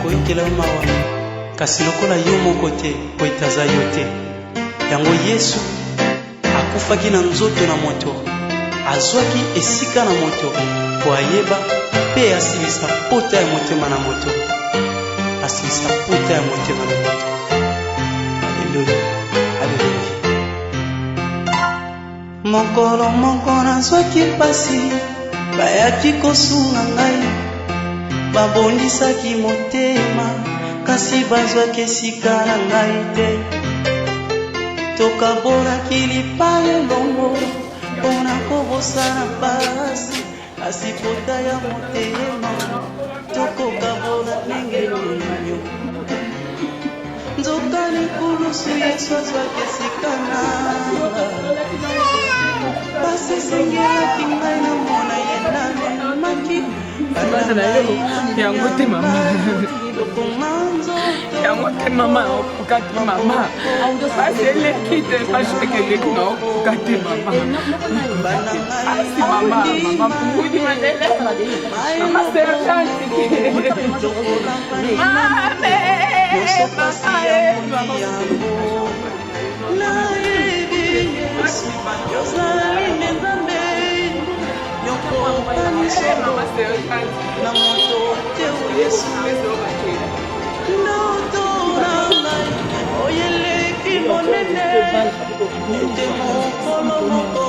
koyokela mawa kasi lokola yo moko te koitaza yo te yango Yesu akufaki na nzoto na moto azwaki esika na moto po ayeba pe asilisa pota ya motema na moto asilisa pota ya motema na moto. Haleluya, haleluya. Mokolo moko nazwaki pasi bayaki kosunga ngai babondisaki motema kasi bazwaki esika na ngai te tokabolaki lipai elongo mpona kobosana pasi kasi pota ya motema tokokabola ndenge nini nzoka likulusu Yesu azwaki esika nanga pasi esengelaki ngai na mona ye nalemaki yango te mama yango te mama okoka te mama pasi eleki te pasi ekeleki na okoka te mama pasi mama mama pungudi mandele mama sergenti mame na moto te Yesu ndotoranga oyeleki monene ete mokolo moko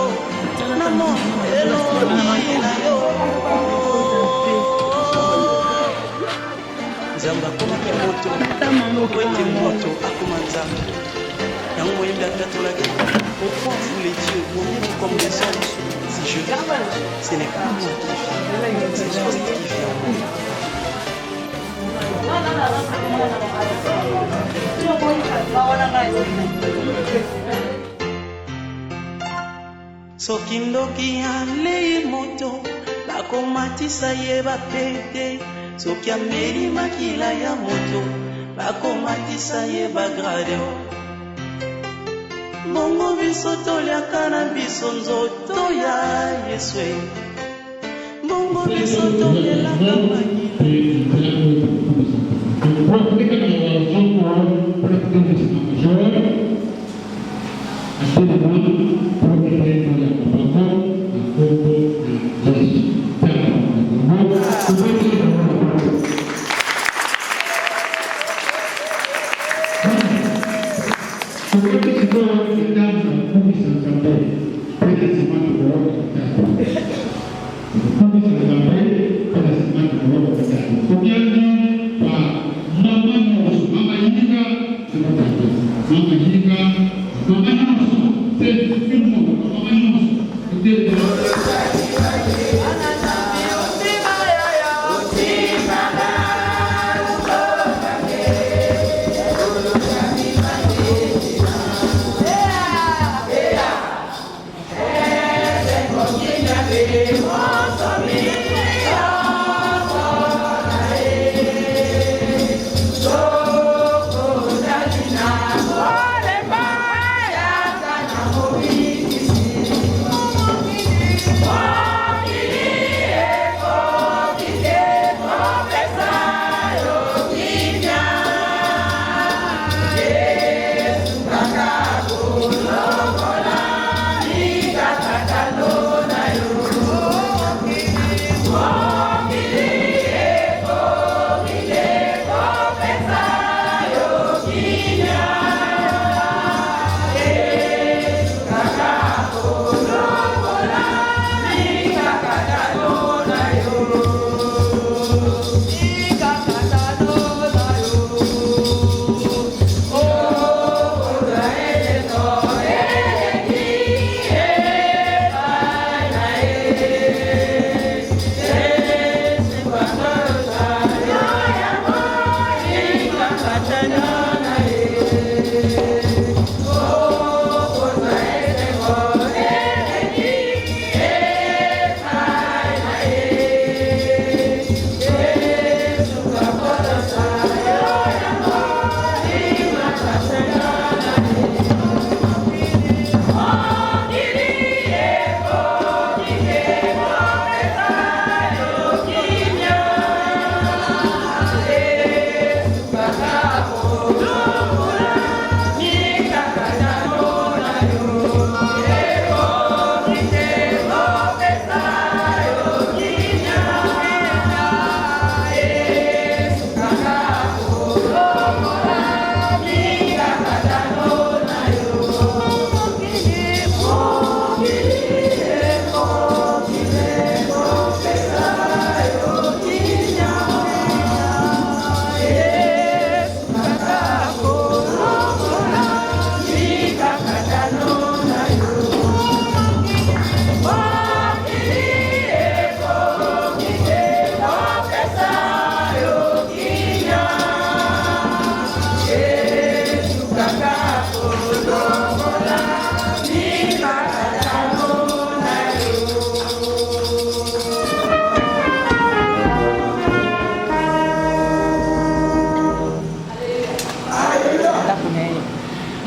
na mondelo na yo Nzamba akomaki moto ete moto akoma Nzamba yango moyembi atatolaki pourquoi vous les dieux moyembi comme des anges si je vis ce n'est pas moi qui vis c'est Christ qui vit en moi. Soki ndoki alei moto bakomatisa ye bapete soki ameli makila ya moto bakomatisa ye bagrade bongo biso toliaka na biso nzoto ya Yesu bongo biso tolielaka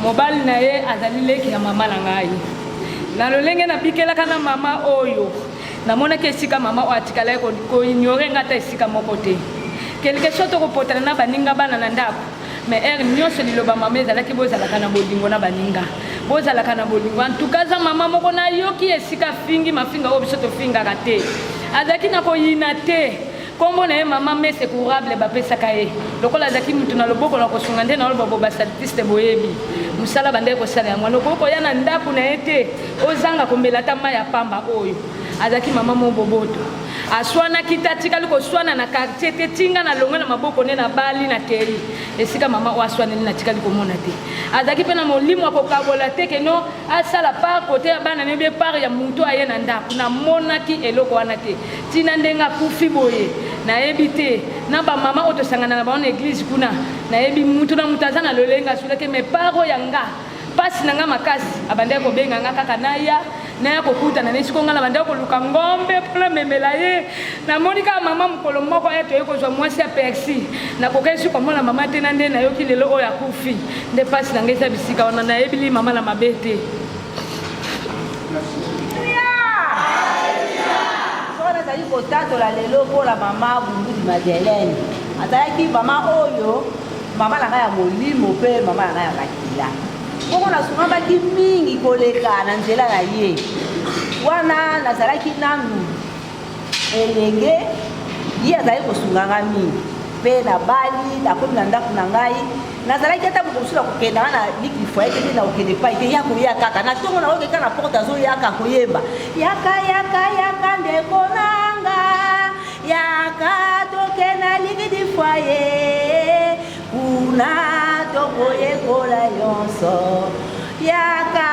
mobali na ye azali leki ya mama na ngai na lolenge na bikelaka na mama oyo namonaki esika mama oyo atikala ye koignore nga ata esika moko te quelque chose tokopotana na baninga bana na ndako mais ere nyonso liloba mama ezalaki bozalaka na bolingo na baninga bozalaka na bolingo en tout cas za mama moko nayoki esika fingi mafinga oyo biso tofingaka te azalaki na koyina te kombo na ye mama mese courable bapesaka ye lokola azalaki mutu na loboko na kosunga nde na oloba bo bastatiste boyebi mosala bandeki kosala yango lokoki koya na ndako na ye te ozanga komela ata mai ya pamba oyo azalaki mama mo boboto aswanaki ta tikali koswana na quartier te tinga na longo na maboko ne na bali na teri esika mama o aswaneli na tikali komona te azalaki mpe na molimo akokabola te keno asala par kote ya bana ne be par ya mutu aye na ndako namonaki eloko wana te tina ndenge akufi boye nayebi te na bamama oyo tosangana na bango na eglise kuna nayebi mutu na mutu aza na lolenge asulaki me paro ya nga pasi na nga makasi abandaki kobenga nga kaka naya kokutana nesiko nga na bandaki koluka ngombe mpona memela ye namoni kaka mama mokolo moko ye toye kozwa mwasi ya persi nakokesi komona mama te na nde nayoki lelo oyo akufi nde pasi na nga eza bisika wana nayebili mama na mabe te azali kotatola lelo mpona mama Bundudi Madeleine azalaki mama oyo mama na ngai ya molimo mpe mama na ngai ya makila bongo nasungambaki mingi koleka na nzela na ye wana nazalaki nanu elenge ye azali kosunganga mingi mpe na bali nakomi na ndako na ngai nazalaki ata mokosula kokenda nga na likifo yake te na kokende pai te ya koya kaka na ntongo na okeka na porte azoyaka koyeba yaka ndeko nanga yaka tokenda likidifo ye kuna tokoyekola yonso yaka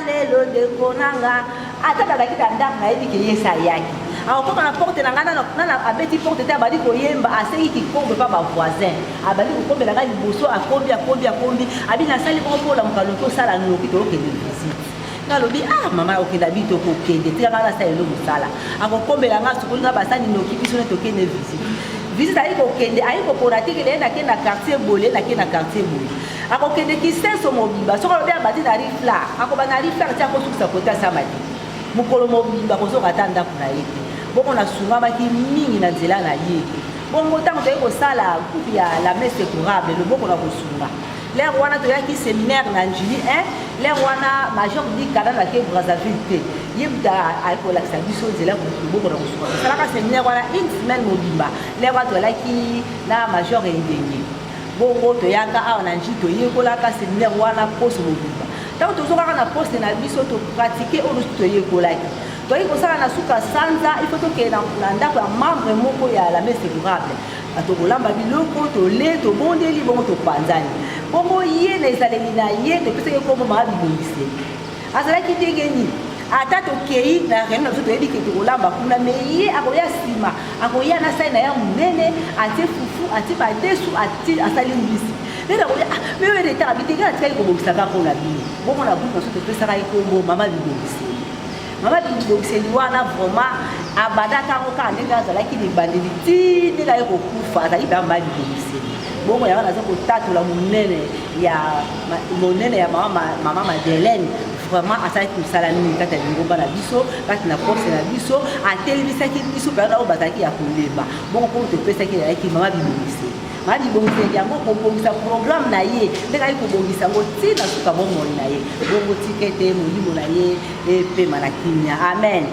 lelo ndeko nanga ata nazalaki na ndako nayebi ke yesa yaki akokoka na porte na ngai nana abeti porte te abandi koyemba asengi kikombe mpa bavoisin abandi kokombela ngai liboso akombi abi nasali moko mpo olamuka loki osala noki tookende visite nalobi mama okenda bi tokokende tika ngai nasala elo mosala akokombela ngai sokoli ngai basani noki biso ne tokende visite ayi kokende ayi kopona tikele ye nake na quartier bole nake na quartier bole akokende kisenso mobimba soko alobi abandi na rifla akoba na rifla ti akosukisa kote asama te mokolo mobimba kozoka ata ndako na ye te bongo nasungamaki mingi na nzela na ye bongo ntango toyei kosala coupe ya la messe courable loboko na kosunga lere wana toyaki séminaire na njili lere wana major dikada nake Brazzaville te ye mutu akolakisa biso nzela loboko na kosunga tosalaka séminaire wana une semaine mobimba lere wana toyalaki na major endenge bongo toyaka awa na njili toyekolaka séminaire wana poste mobimba ntango tozokaka na poste na biso topratike oyo mosusu toyekolaki toyi kosala na suka sanza il faut tokende na ndako ya membre moko ya la messe courable tokolamba biloko tole tobondeli bongo topanzani bongo ye na ezaleli na ye topesaki kombo mama bibongiseli azalaki ndenge nini ata tokei na réunion na biso toyebi ke tokolamba kuna me ye akoya nsima akoya na sai na ya monene atie fufu atie badesu asali mbisi nde nakoya me oyo retaka bitenge atikaki kobongisaka mpona bino bongo na groupe na biso topesaka ye kombo mama bibongiseli mama bibongiseli wana vraiment abandaka yango kaka ndenge azalaki libandeli ti ndenge aye kokufa azali mpe mama bibongiseli bongo yango naza kotatola monene ya mama Madeleine vraiment asalaki mosala mingi kati ya lingomba na biso kati na poste na biso atelemisaki biso mpe oyo bazalaki ya kolemba bongo mpo topesaki ezalaki mama bibongiseli mama bibongiseli yango kobongisa programme na ye ndenge ayi kobongisa yango ntina suka bomoi na ye bongo tika ete molimo na ye epema na kimia amen.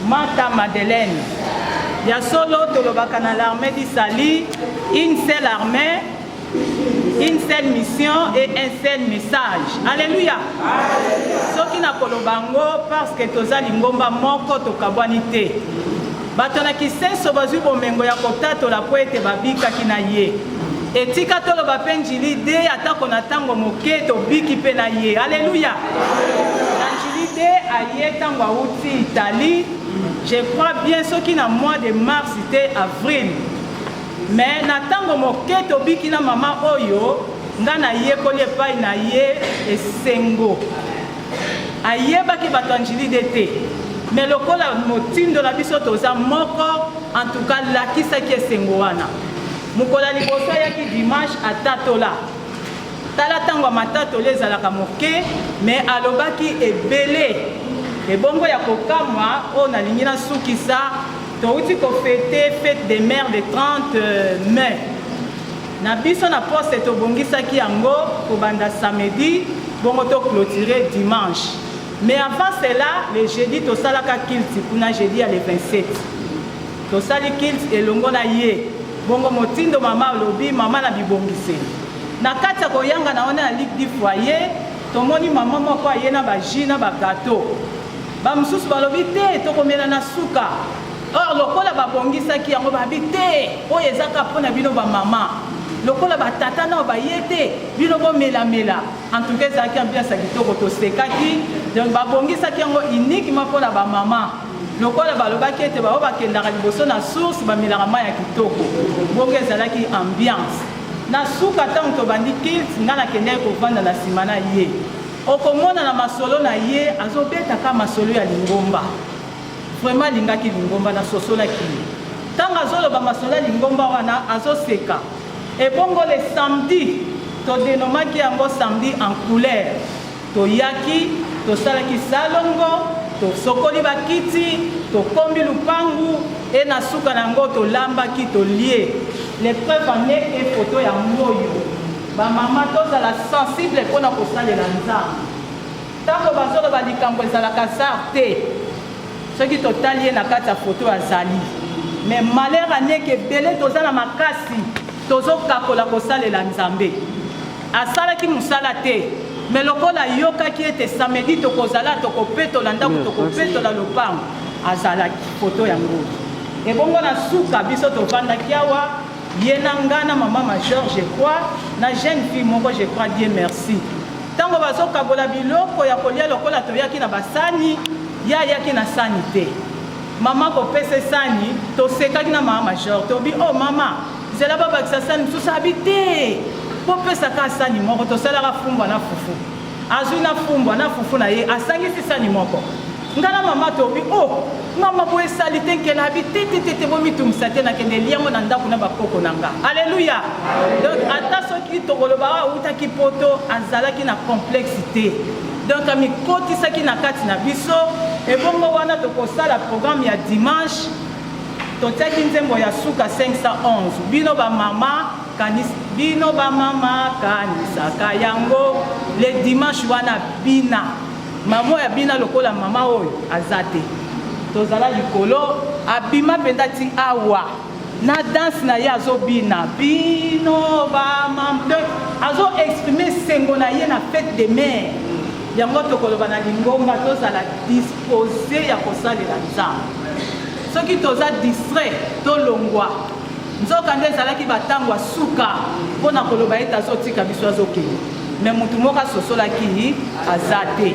Mata Madeleine. Il y a solo Tolobaka dans l'armée d'Isali, une seule armée, une seule mission et un seul message. Alléluia. Ce qui n'a pas le bango parce que toza lingomba moko to kabwanite. Batona ki senso bazui bomengo ya kotato la poete babika kinaye. Etika tolo bapenjili de atako na tango moke to biki pe na ye. Alléluia. Nanjili de aye tango auti Italie. Je crois bien ce qui na mois de mars c'était avril. Mais na tango moke to biki na mama oyo ngana ye kolie pai na ye esengo. Aye baki batanjili de te. Mais le col a motindo la biso toza moko en tout cas la qui sa qui esengo wana. Mukola liboso yaki dimanche atatola. Tala tango matatola ezalaka moke mais alobaki ebele. Et bongo ya kokamwa on a lingi na sukisa to uti ko fête des mères de 30 mai. Na biso na poste to bongisa ki yango ko banda samedi bongo to clôturer dimanche. Mais avant cela, le jeudi to salaka kilti kuna jeudi à le 27. To sali kilti elongo na ye. Bongo motindo mama lobi mama na bibongise. Na kata ko yanga na ona ligue du foyer, to moni mama moko ye na ba jus na ba gâteau. Ba mususu ba lobi te to komela na suka. Or lokola ba bongisa ki yango ba bite, o ezaka pona bino ba mama. Lokola ba tata na ba yete, bino bo mela. En tout cas ça qui ambiance kitoko to sekaki, donc ba bongisa ki yango uniquement pour la ba mama. Lokola balobaki ete bao bakendaka liboso na source bamelaka mai ya kitoko bongo ezalaki ambiance na suka ntango tobandi kilt nga nakendaki kovanda na nsima na ye okomona na masolo na ye azobetaka masolo ya lingomba vraiment alingaki lingomba na sosolaki ye ntango azoloba masolo ya lingomba wana azoseka ebongo le samedi todenomaki yango samedi en couleur toyaki tosalaki salongo to sokoli bakiti to kombi lupangu e na suka nango to lambaki to lie les preuves en est et photo ya moyo ba mama tozala sensible pona kosalela nzambe tango bazolo balikambo ezalaka sar te soki totali ye na kati ya photo azali mais malheur aneke ebele toza na makasi tozokakola kosalela nzambe asalaki mosala te mais lokola yokaki ete samedi tokozala tokopetola ndako tokopetola lopango azalaki foto yango ebongo na suka biso tovandaki awa ye na nga na mama major je crois na jeune fille moko je crois Dieu merci ntango bazokabola biloko ya kolia lokola toyaki na basani ya yaki na sani te mama kopesa sani tosekaki na mama major tobi oh mama zela babakisa sani mosusu abi te popesaka sani moko tosalaka fumbwa na fufu azwi na fumbwa na fufu na ye asangisi sani moko ngana mama tobi oh mama bo esali te nkela abi te bomitumisa te nakende liango na ndako na bakoko na nga alleluya donc ata soki tokolobaka awutaki poto azalaki na complexité donc amikotisaki na kati na biso ebongo wana tokosala programme ya dimanche totiaki nzembo ya suka 511 bino bamama bino bamama kanisaka yango le dimanche wana bina mama ya bina lokola mama oyo azate tozala likolo abima penda ti awa na danse na ye azobina bino bamama azo exprimer sengo na ye na fête des mères yango tokoloba na lingomba tozala disposé ya kosalela nzambe soki toza distrait tolongwa nzoka nde ezalaki batango ya suka mpona koloba ete azotika biso azokende me mutu moko asosolaki aza te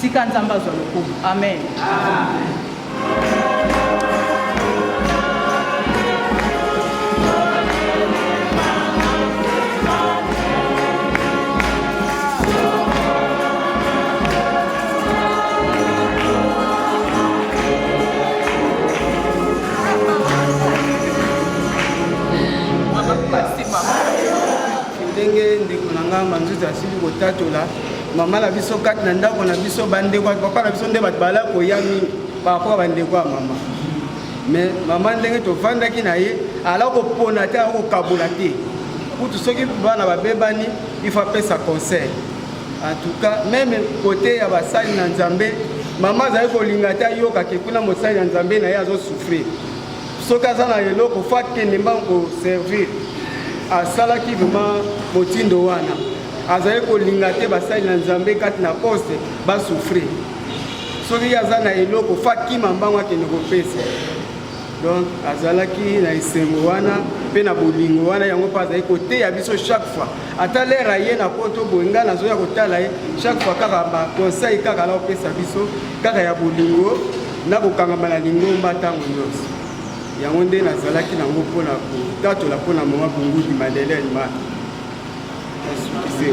tika nzambe azwa lokumu amen ndenge ndeko na nga manzuzu asili kotatola mama na biso kati na ndako na biso bandeko papa na biso nde bato bala koya mingi bakoka bandeko ya mama mais mama ndenge tovandaki na ye ala kopona te akokabola te kutu soki bana babebani il faut apesa conseil en tout cas même côté ya basali na nzambe mama azali kolinga te ayokake kuna mosali ya nzambe na ye azosouffrir soki aza na eloko fo akende mbango koservir asalaki vraimen motindo wana azali kolinga te basali na nzambe kati na poste basouffrir soki aza na eloko fo akima mbango akende kopesa donc azalaki na esengo wana mpe na bolingo wana yango mpe azali koteya biso chaque fois ata lere ye na poto boye ngai nazoya kotala ye chaque fois kaka baconseil kaka na kopesa biso kaka ya bolingo na kokangama na lingomba ntango nyonso yango nde nazalaki nango mpona kotatola mpona mama Bungudi Madeleine ma asukise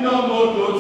Tina moto,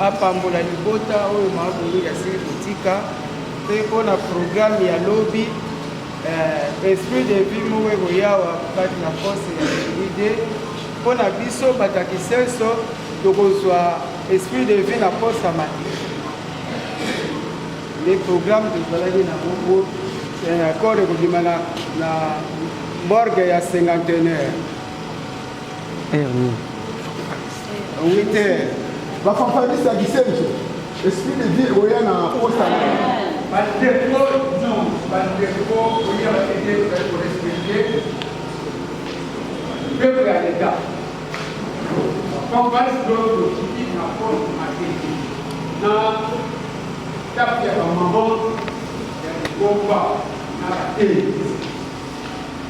apambola libota oyo maabungu ya sili kotika mpe mpona programme ya lobi esprit de vie moko ekoyawa kati na poste ya ide mpona biso batakisenso tokozwa esprit de vie na poste ya mati le programme tozalaki na bongo accord ekobima na morgue ya 51 heure 8 heures. bafanfarisa gisenzo esprit de vie oya na posta bandeko non bandeko oya batende pour respecter le peuple à l'état quand on va se donner na poste matiki na tape ya maman ya komba na télé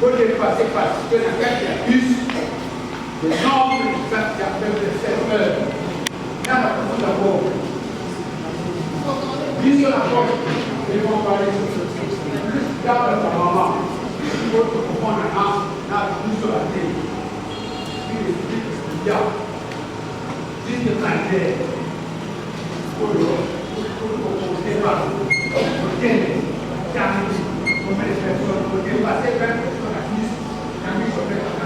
pour dépasser parce que na carte ya bus le nombre exact de serveurs na la commune d'abord dis la porte ils vont parler dans la maman pour comprendre na plus sur la télé il explique ce qu'il y a dis de traiter pour débat pour tenir combien de personnes pour dépasser 20 personnes à 10 la mise sur la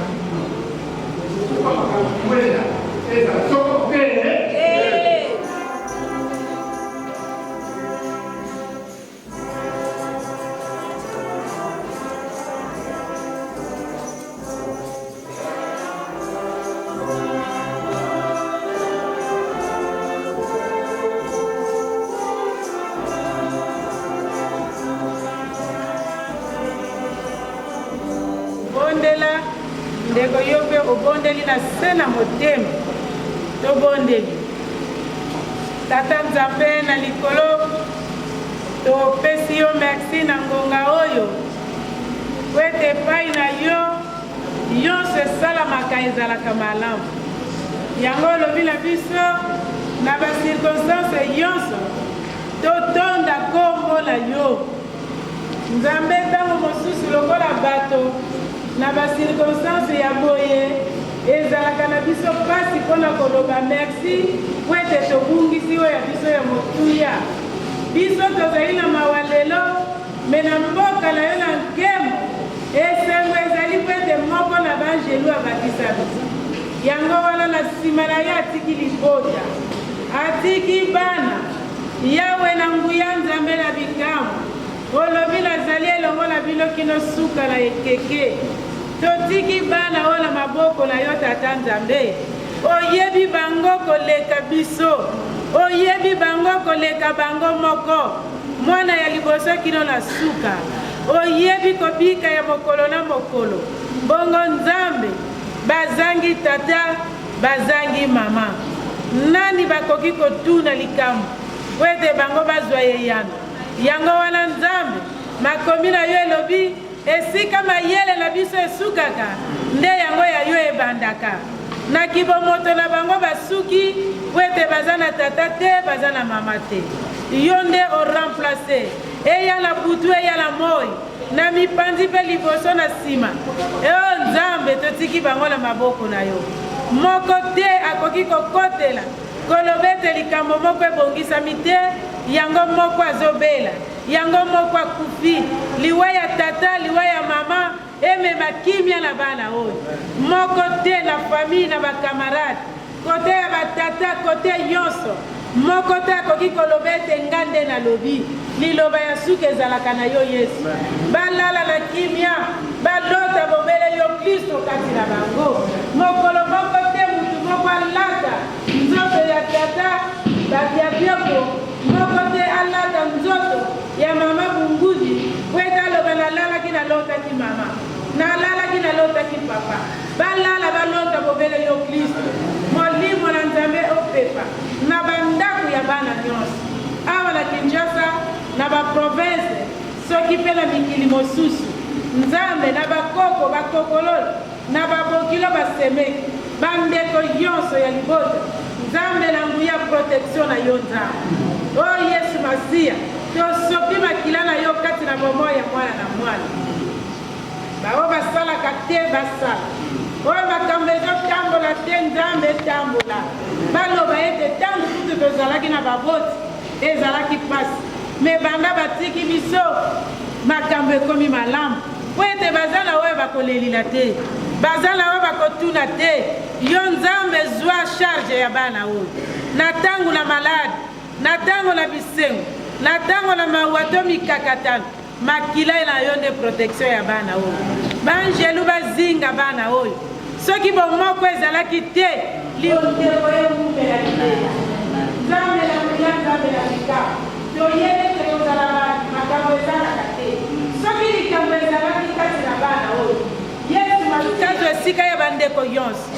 ndeko yo mpe obondeli na se na motema tobondeli tata nzambe na likolo topesi yo merci na ngonga oyo po ete epai na yo nyonso esalamaka ezalaka malamu yango olobi na biso na bacirconstance nyonso totonda kombo na yo nzambe ntango mosusu lokola bato na bacirconstance ya boye ezalaka na biso mpasi mpona koloba merci po ete tobungisi oyo ya biso ya motuya biso tozali na mawa lelo me na mboka na yo na nkemo esengo ezali po ete moko na banjelu abakisa biso yango wana na nsima na ye atiki libota atiki bana yawe na nguya nzambe na bikamwa olobi nazali elongo na bino kino suka na ekeke totiki bana oyo na maboko na yo tata nzambe oyebi bango koleka biso oyebi bango koleka bango moko mwana ya liboso kino na suka oyebi kobika ya mokolo na mokolo bongo nzambe bazangi tata bazangi mama nani bakoki kotuna likambo po ete bango bazwa ye yana yango wana nzambe makomi na yo elobi esika mayele na biso esukaka nde yango ya yo ebandaka na kibomoto na bango basuki po ete baza na tata te baza na mama te yo nde oremplace eya na butu eya na moi na mipanzi mpe liboso na nsima eo nzambe totiki bango na maboko na yo moko te akoki kokotela koloba ete likambo moko ebongisami te yango moko azobela yango moko akufi liwa ya tata liwa ya mama emema kimia na bana oyo moko te na famille na bakamarade kote ya batata kote nyonso moko te akoki koloba ete nga nde nalobi liloba ya suka ezalaka na yo yesu balala na kimia balota bobele yo kristo kati na bango mokolo moko te mutu moko alata nzoto ya tata babiabioko moko te alata nzoto ya mama bunguzi po ete aloba nalalaki nalotaki mama nalalaki nalotaki papa balala balota bobele yo kristo molimo na nzambe opepa na bandako ya bana nyonso awa na kinshasa na baprovince soki mpe na mikili mosusu nzambe na bakoko bakokololo na babokilo basemeki bandeko nyonso ya libota nzambe na nguya protection na yo nzambe o yesu masiya tosopi makila na yo kati na bomoi ya mwana na mwana bao basalaka te basala oyo makambo ezotambola te nzambe etambola baloba ete ntango kutu tozalaki na baboti ezalaki mpasi me banda batiki biso makambo ekomi malamu po ete baza na oyo bakolelila te baza na oyo bakotuna te yo nzambe zwa charge ya bana oyo na ntango na malade na ntango na bisengo na ntango na mawato mikakatano makila na yo nde protection ya bana oyo banjelu bazinga bana oyo soki bomoko ezalaki te liondeko ye mumela libela nzambe na moya nzambe na likabo toyebe te kozala makambo ezalaka te soki likambo ezalaki kati na bana oyo yesu makazo esika ya bandeko nyonso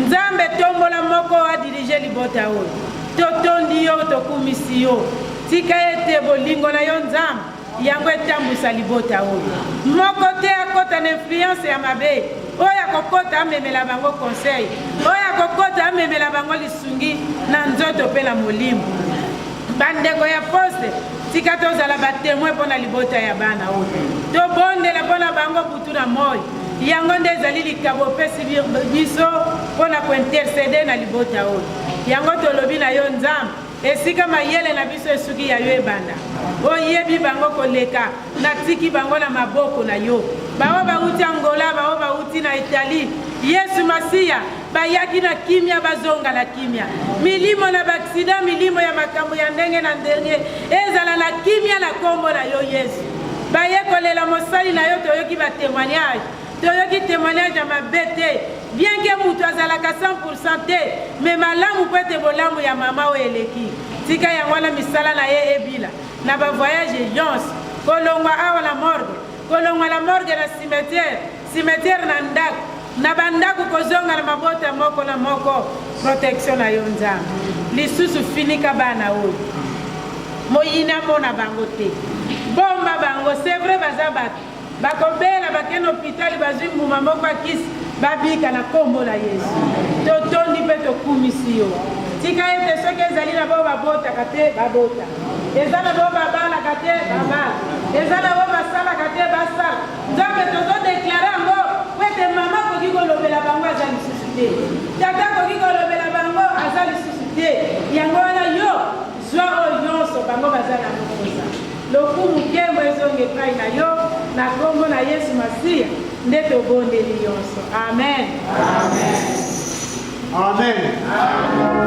nzambe tombola moko adirige libota oyo totondi yo tokumisi yo tika ete bolingo na yo nzambe yango etambusa libota oyo moko te akota na influence ya mabe oyo akokota amemela bango conseil oyo akokota amemela bango lisungi na nzoto mpe na molimo bandeko ya poste tika tozala batemoin mpo na libota ya bana oyo tobondela mpo na bango butu na moi yango nde ezali likabo opesi biso mpo na kointercede na libota oyo yango tolobi na yo nzambe esika mayele na biso esuki ya yo ebanda oyebi bango koleka natiki bango na maboko na yo bao bauti Angola bao bauti na Italie Yesu Masiya bayaki na kimia bazonga na kimia milimo na baksida milimo ya makambo ya ndenge na ndenge ezala na kimia na kombo na yo Yesu bayekolela mosali na yo toyoki ba témoignage toyoki témoignage ya mabe te bien que mutu azalaka 100% te mais malamu mpo ete bolamu ya mama oyo eleki tika yango wana misala na ye ebila na bavoyage nyonso kolongwa awa na morgue kolongwa na morgue na cimetière na ndako na bandako kozonga na mabota moko na moko protection na yo nzambe lisusu finika bana oyo moyina mona bango te bomba bango c'est vrai baza bato bakobela bakende hôpital bazwi mbuma moko akisi babika na kombo na Yesu totondi mpe tokumisi yo tika ete soki ezali na bo babotaka te babota eza na bo babalaka te babala eza na bo basalaka te basala nzambe tozodeklare yango po ete mama akoki kolobela bango aza lisusu te tata akoki kolobela bango aza lisusu te yango wana yo zwa oyo nyonso bango baza na mokoza lokumu nkembo ezonga epai na yo na kombo na Yesu Masiya nde tobondeli nyonso amen Amen.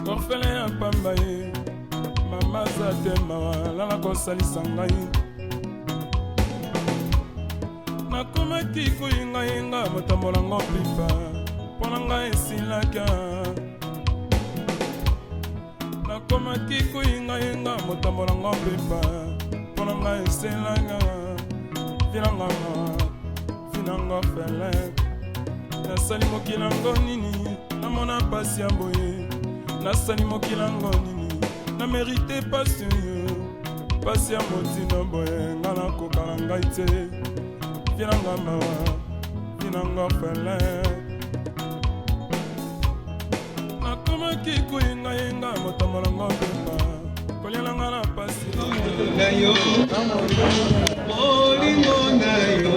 Orphelin à Pambaye, Mama Zatema, la kosali sangai. Nakomaki kuyinga yinga motambolango pipa, ponanga esilaka. Nakomaki kuyinga yinga motambolango pipa, ponanga esilaka. Vinanga, vinanga fele. Nasali mokilango nini, namona pasi ya boye. Nasali mokilango nini, na mérité pasi yo. Pasi ya motina boye, ngana kokala ngai te. Vinanga mawa, vinanga fele. Nakomaki kuyinga yinga motambolango pepa, kolielanga na pasi na yo. Molingo na yo,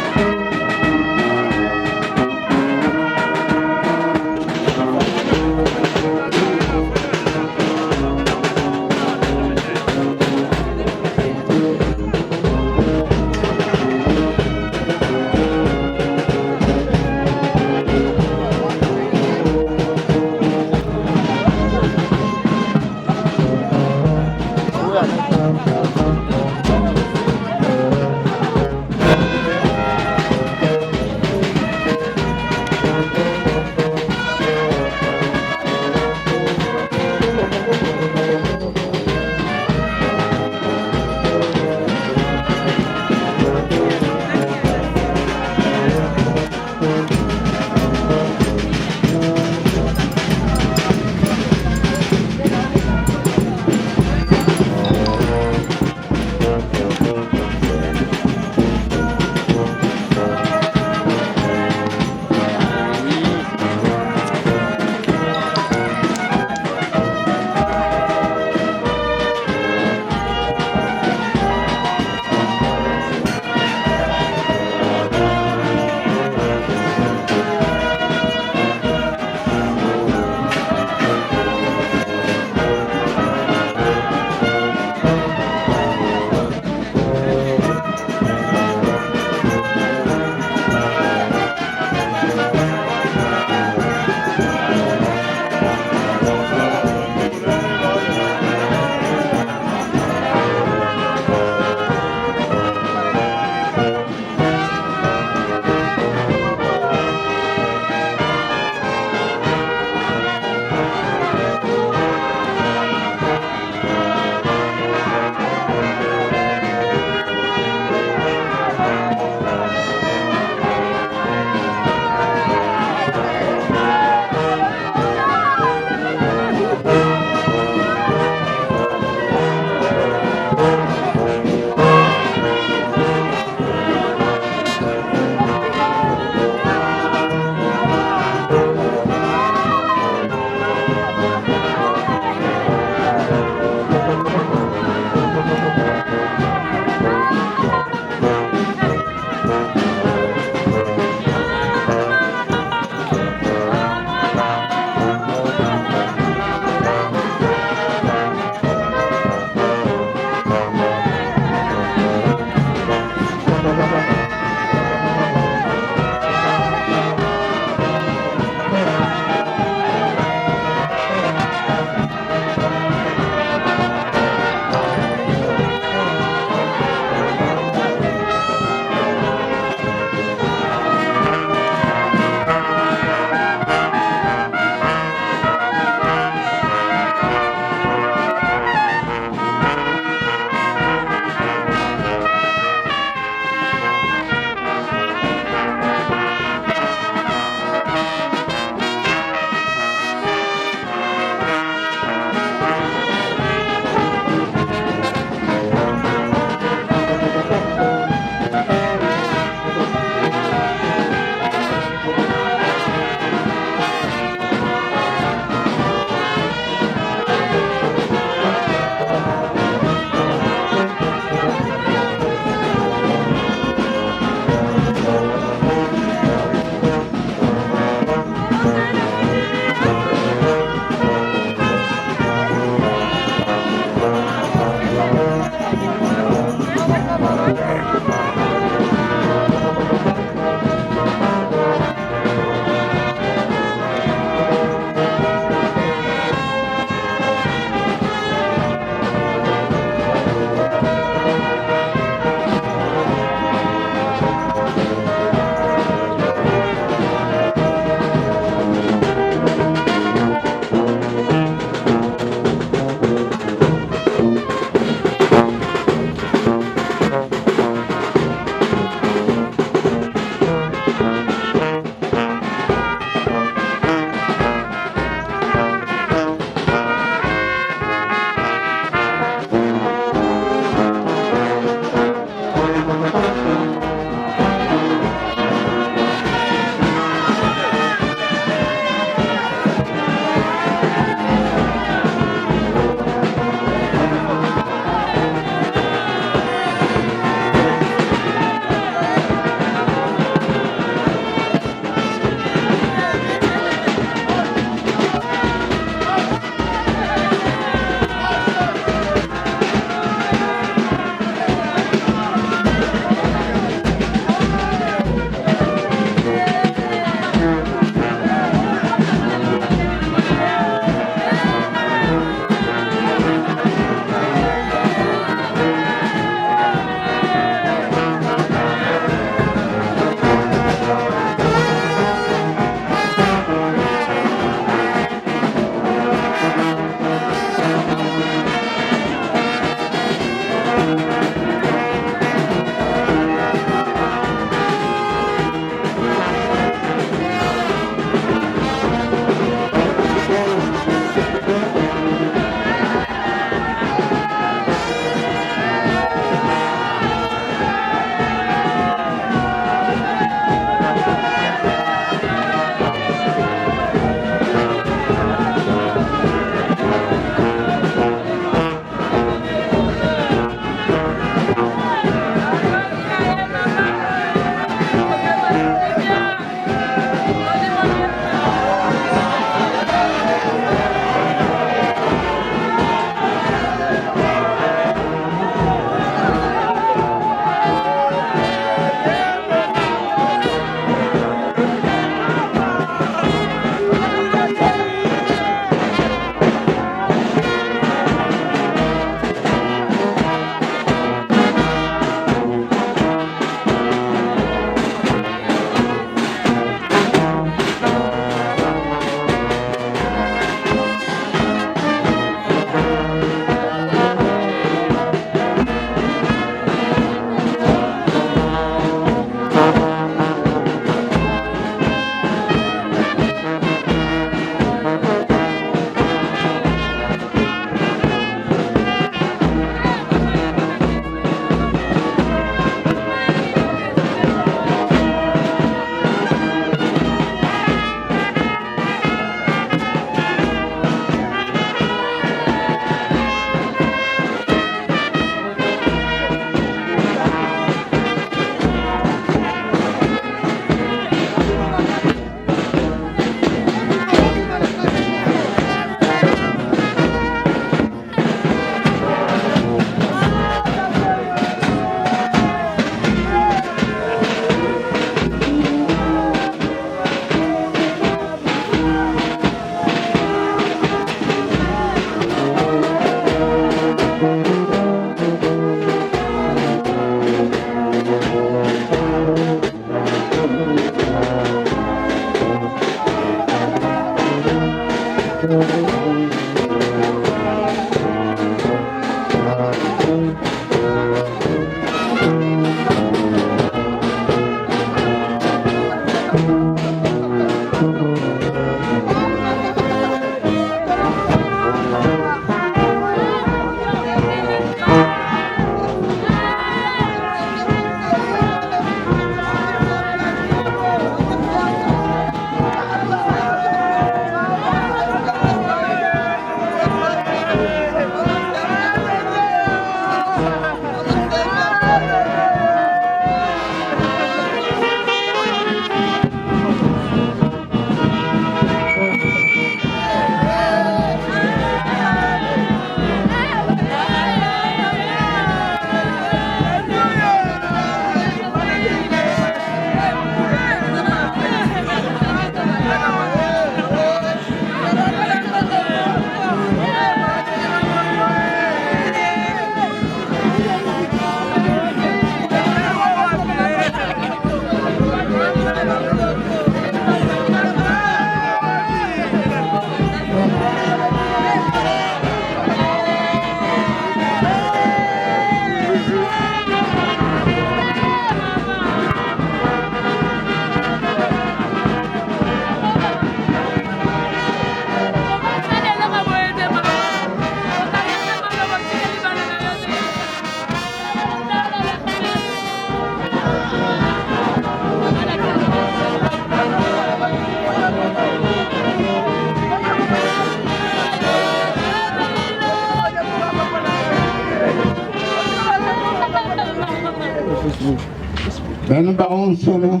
Ben baron sono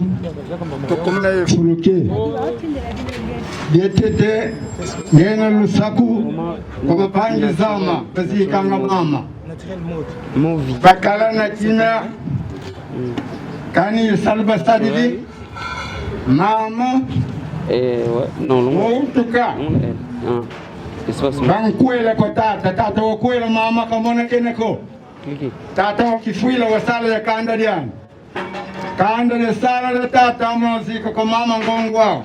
to komna fuluke yetete yena lusaku ko pangi zama kasi kanga mama movie bakala na kina kani salba sadidi mama non tuka bang kuela ko tata ko kuela mama kamona keneko tata kifuila wasala ya kanda dian kanda de sala de tata moziko ko mama ngongwa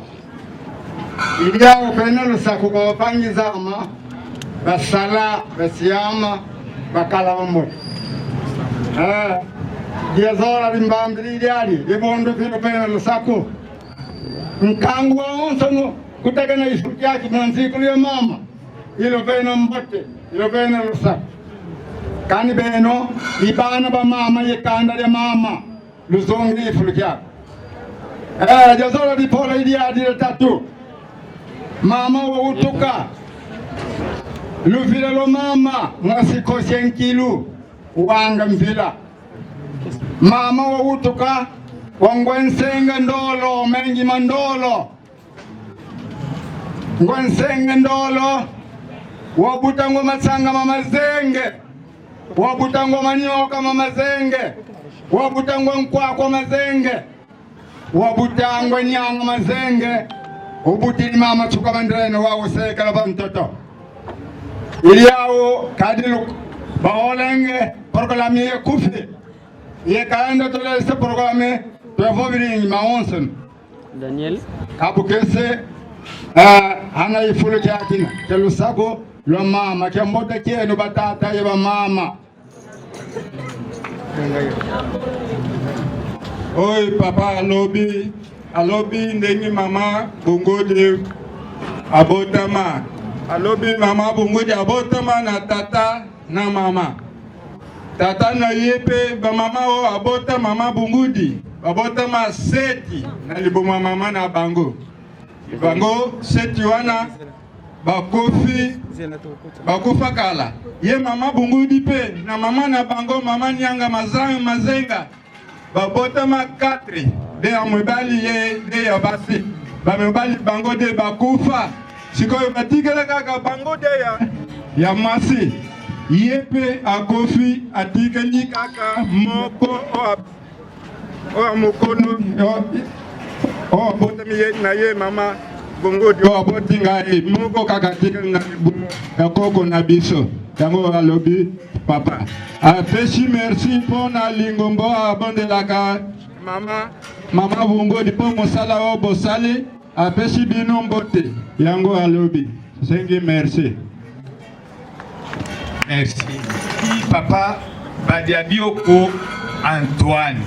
idia upenelo sako ko pangi zama basala basiama bakala mo dia zora rimbambri diari de bondo pino penelo sako nkangwa onsono kutaka na isuki yake mwanziko ya mama ilo pena mbote ilo pena sako kani beno ibana ba mama ye kanda ya mama luzongi fulukia jazora di pola idia di tatu mama wa utuka luvila lo mama ngasiko senkilu wanga mvila mama wa utuka wangwensenga ndolo mengi mandolo ngwensenga ndolo wabutango matsanga mama zenge wabutango manyoka mama zenge wabutango nkwako mazenge wabutango nyanga mazenge ubutini mama tukamandreno wawo sekala bantoto iliao kadilu baolenge programme ye kufi ye kaenda to lese programme prevoviri maonsen Daniel kabukese hana ifulu kyakina telusako lo mama kyamboda kyeno batata ye ba mama Oi papa alobi ndengi mama bongode abotama alobi mama bongode abotama na tata na mama tata na yepe ba mama o abota mama bongudi abotama seti na liboma mama na bango seti wana bakufa kala ye mama bongudi pe na mama na bango mama nyanga mazenga babotama 4 de amobali ye de yabasi bamobali bango de bakufa sikoyo batikela kaka bango de ya masi yepe akofi atikeli kaka moko o mokono o botami ye na ye mama bongo de o botinga e moko kaka tikeli na bumo ya koko na biso yango alobi papa apesi merci pona lingombo abondelaka mama bongo di po mosala o bosali apesi bino mbote yango alobi sengi merci papa Badiabioko Antoine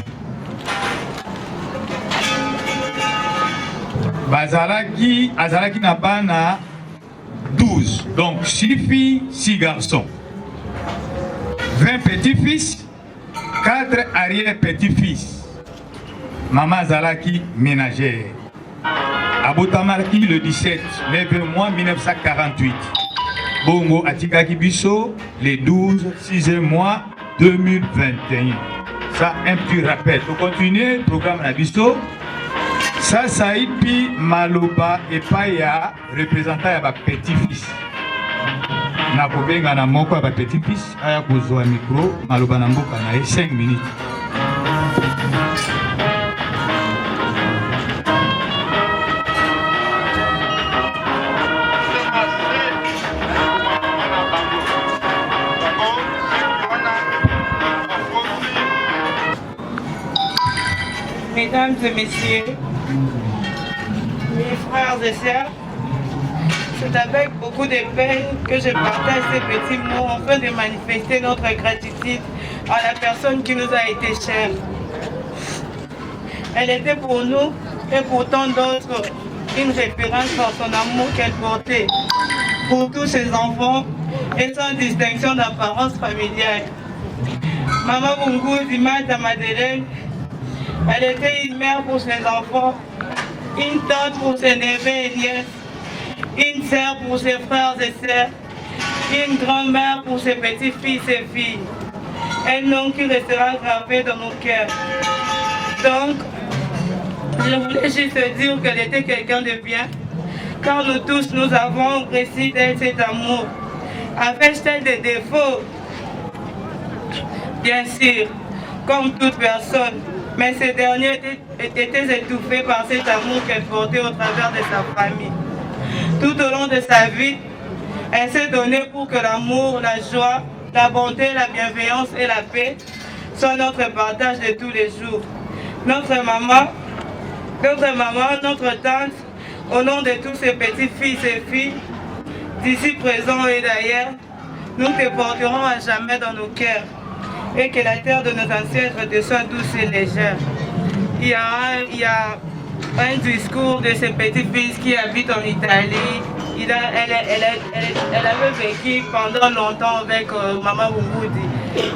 azalaki na bana 12, donc 6 filles, 6 garçons. 20 petits-fils, 4 arrière-petits-fils. Maman Zalaki ménagère. Abotamarki le 17, le mois 1948. Bongo Atikaki Bisso, le 12, 6e mois 2021. Ça, un petit rappel. Pour continuer, le programme Nabisso. Ça, Saïpi Maloba et Paya, représentant à petit-fils. Nakobenga na moko à petit-fils, aya kozwa micro, Maloba na mboka na 5 minutes. Mesdames et messieurs, mes frères et sœurs, c'est avec beaucoup de peine que je partage ces petits mots afin de manifester notre gratitude à la personne qui nous a été chère. Elle était pour nous et pour tant d'autres une référence par son amour qu'elle portait pour tous ses enfants et sans distinction d'apparence familiale. Maman Bungu Dimata Madeleine, elle était une mère pour ses enfants, une tante pour ses neveux et nièces, une sœur pour ses frères et sœurs, une grand-mère pour ses petits-fils et filles. Un nom qui restera gravé dans nos cœurs. Donc, je voulais juste dire qu'elle était quelqu'un de bien, car nous tous, nous avons reçu d'elle cet amour. Avait-elle des défauts? Bien sûr, comme toute personne, mais ces derniers étaient étouffés par cet amour qu'elle portait au travers de sa famille. Tout au long de sa vie, elle s'est donnée pour que l'amour, la joie, la bonté, la bienveillance et la paix soient notre partage de tous les jours. Notre maman, notre tante, au nom de tous ces petits fils et filles, d'ici présents et d'ailleurs, nous te porterons à jamais dans nos cœurs et que la terre de nos ancêtres te soit douce et légère. Il y a un discours de ce petit-fils qui habite en Italie. Elle avait vécu pendant longtemps avec Maman Bungoudi.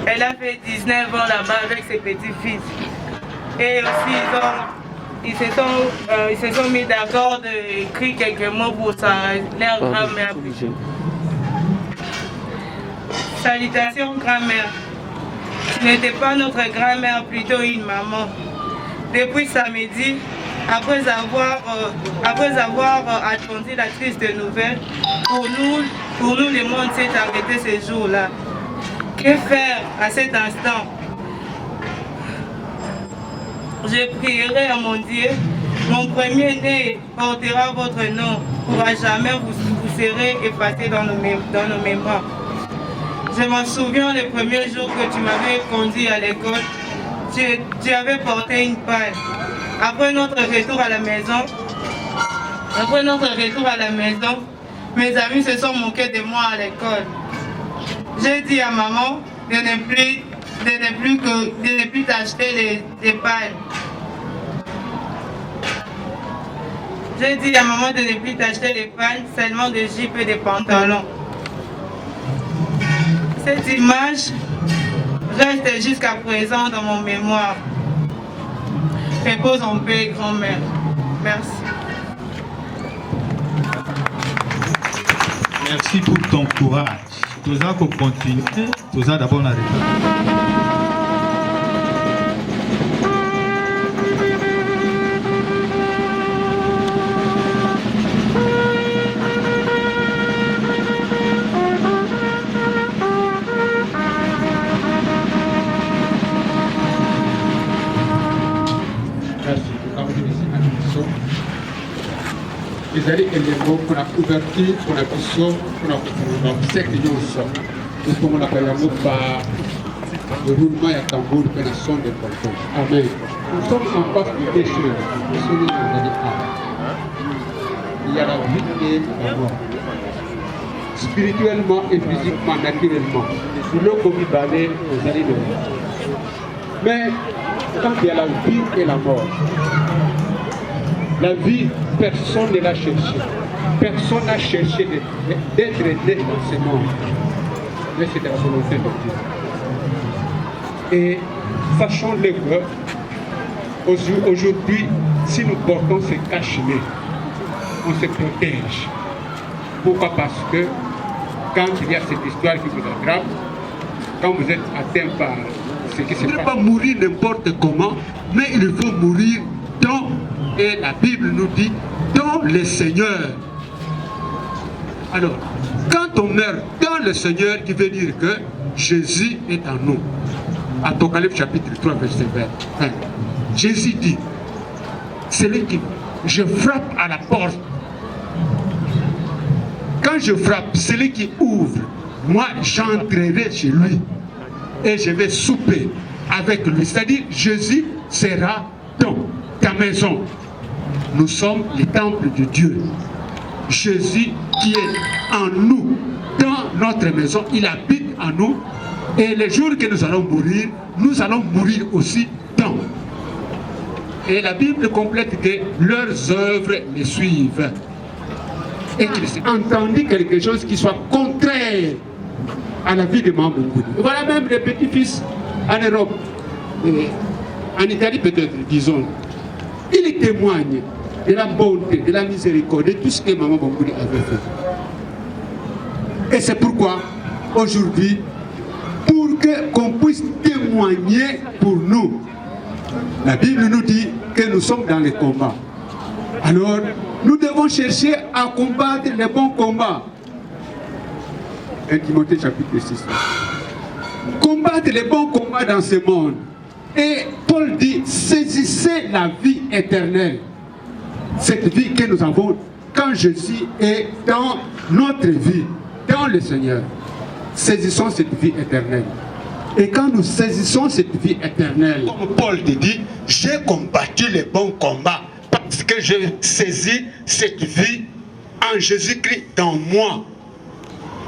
Elle a fait 19 ans là-bas avec ses petits-fils. Et aussi, ils se sont mis d'accord d'écrire quelques mots pour leur grand-mère. Salutations, grand-mère. Tu n'étais pas notre grand-mère, plutôt une maman. Depuis samedi, après avoir attendu la triste nouvelle, pour nous le monde s'est arrêté ce jour-là. Que faire à cet instant? Je prierai à mon Dieu, mon premier-né portera votre nom, pour à jamais vous serez effacé dans nos mémoires. Je m'en souviens le premier jour que tu m'avais conduit à l'école, tu avais porté une paille. Après notre retour à la maison, mes amis se sont moqués de moi à l'école. J'ai dit à maman de ne plus t'acheter des pailles. J'ai dit à maman de ne plus t'acheter des pailles, seulement des jupes et des pantalons. Cette image reste jusqu'à présent dans mon mémoire. Repose en paix, grand-mère. Merci. Merci pour ton courage. Tout ça pour continuer, tout ça d'abord la réponse. ezali elembo mpona ouverture mpona biso mpona baseke nyonso tokomonaka yango ba roulement ya tambour mpe na son de cortège. Amen. Nous sommes en face de deux choses. Il y a la vie et la mort. Spirituellement et physiquement, naturellement. Nous l'avons mibale aux années de mort. Mais quand il y a la vie et la mort, la vie, personne ne l'a cherché. Personne n'a cherché d'être né dans ce monde. Mais c'est la volonté de Dieu. Et sachons-le que aujourd'hui, si nous portons ce cache-nez, on se protège. Pourquoi? Parce que quand il y a cette histoire qui vous aggrave, quand vous êtes atteint par ce qui se passe, il ne faut pas mourir n'importe comment, mais il faut mourir dans, et la Bible nous dit, dans le Seigneur. Alors, quand on meurt dans le Seigneur, qui veut dire que Jésus est en nous. Apocalypse chapitre 3, verset 20. Jésus dit, celui qui, je frappe à la porte. Quand je frappe, celui qui ouvre, moi j'entrerai chez lui et je vais souper avec lui. C'est-à-dire, Jésus sera dans ta maison. Nous sommes les temples de Dieu. Jésus qui est en nous, dans notre maison, il habite en nous. Et les jours que nous allons mourir aussi dans. Et la Bible complète que leurs œuvres les suivent. Et qu'ils aient entendu quelque chose qui soit contraire à la vie de Maman Bungoudi. Voilà même les petits-fils en Europe, en Italie peut-être, disons. Ils témoignent de la bonté, de la miséricorde, de tout ce que Maman Bungoudi avait fait. Et c'est pourquoi, aujourd'hui, pour qu'on puisse témoigner pour nous, La Bible nous dit que nous sommes dans les combats. Alors, nous devons chercher à combattre les bons combats. 1 Timothée chapitre 6. Combattre les bons combats dans ce monde. Et Paul dit, saisissez la vie éternelle. Cette vie que nous avons quand Jésus est dans notre vie, dans le Seigneur. Saisissons cette vie éternelle. Et quand nous saisissons cette vie éternelle, comme Paul te dit, j'ai combattu les bons combats parce que j'ai saisi cette vie en Jésus-Christ dans moi.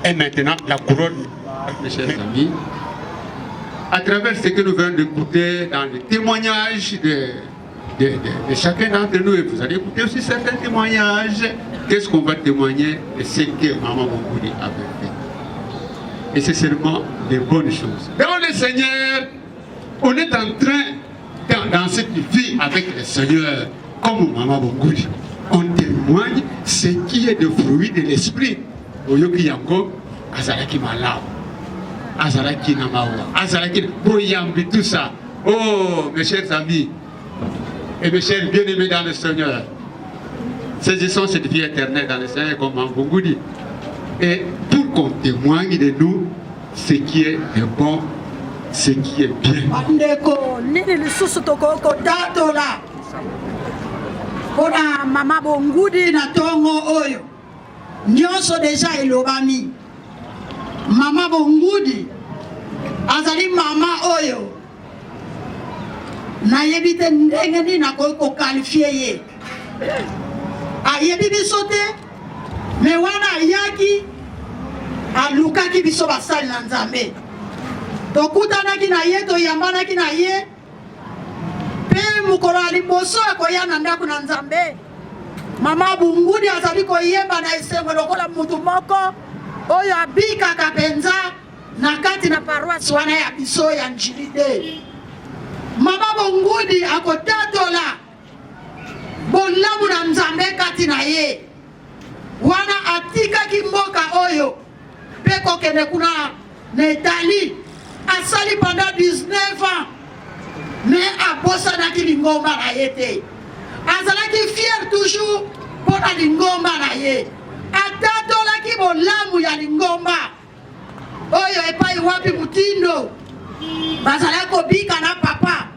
Et maintenant, la couronne, mes chers amis, à travers ce que nous venons d'écouter dans les témoignages de chacun d'entre nous, et vous allez écouter aussi certains témoignages, qu'est-ce qu'on va témoigner de ce que Maman Bongoudi avait fait. Et c'est seulement des bonnes choses. Dans le Seigneur, on est en train, dans cette vie avec le Seigneur, comme Maman Bongoudi, on témoigne ce qui est le fruit de l'esprit. Oyoki yango, azalaki malaw, azalaki namawa, azalaki boyambi, tout ça. Oh, mes chers amis, et mes chers bien-aimés dans le Seigneur, saisissons cette vie éternelle dans le Seigneur comme Maman Bongoudi. Et pour qu'on témoigne de nous ce qui est bon, ce qui est bien. Bandeko, nini lisusu tokoko tatola. Pona Mama Bongoudi na tongo oyo. Nyonso deja elobami. Mama Bongoudi azali mama oyo. Na yebite ndenge ni na ko qualifier ye. Ayebi biso te. Me wana yaki alukaki biso basali na Nzambe. Tokutanaki na ye, toyambanaki na ye. Pe mukolo aliboso akoya na ndako na Nzambe. Mama Bongoudi azali koyemba na esengo lokola mutu moko oyo abikaka penza na kati na paroisse wana ya biso ya Njilide. Mama Bongoudi akotatola bolamu na Nzambe kati na ye. Wana atikaki mboka oyo pe kokende kuna na Italie asali pendant 19 ans mais abosanaki lingomba na ye te. Azalaki fier toujours pour la lingomba na ye. Atatolaki bolamu ya lingomba oyo epai wapi mutindo bazalaki kobika na papa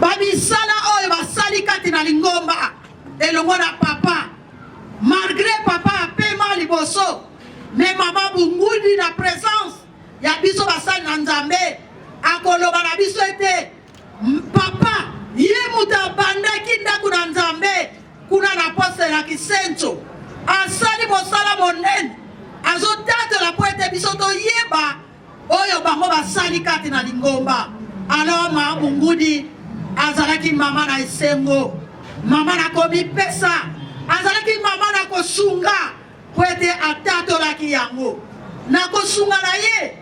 babisala oyo basali kati na lingomba elongo na papa. Malgré papa apema liboso, mais Mama Bongoudi na présence ya biso basali na Nzambe akoloba na biso ete papa ye muta bandaki ndako na Nzambe kuna na poste na Kisenzo asali mosala monene azotatola po ete biso toyeba oyo bango basali kati na lingomba. Alors Mama Bongoudi azalaki mama na esengo, mama na komi pesa, azalaki mama na kosunga po ete atatolaki yango na kosunga na ye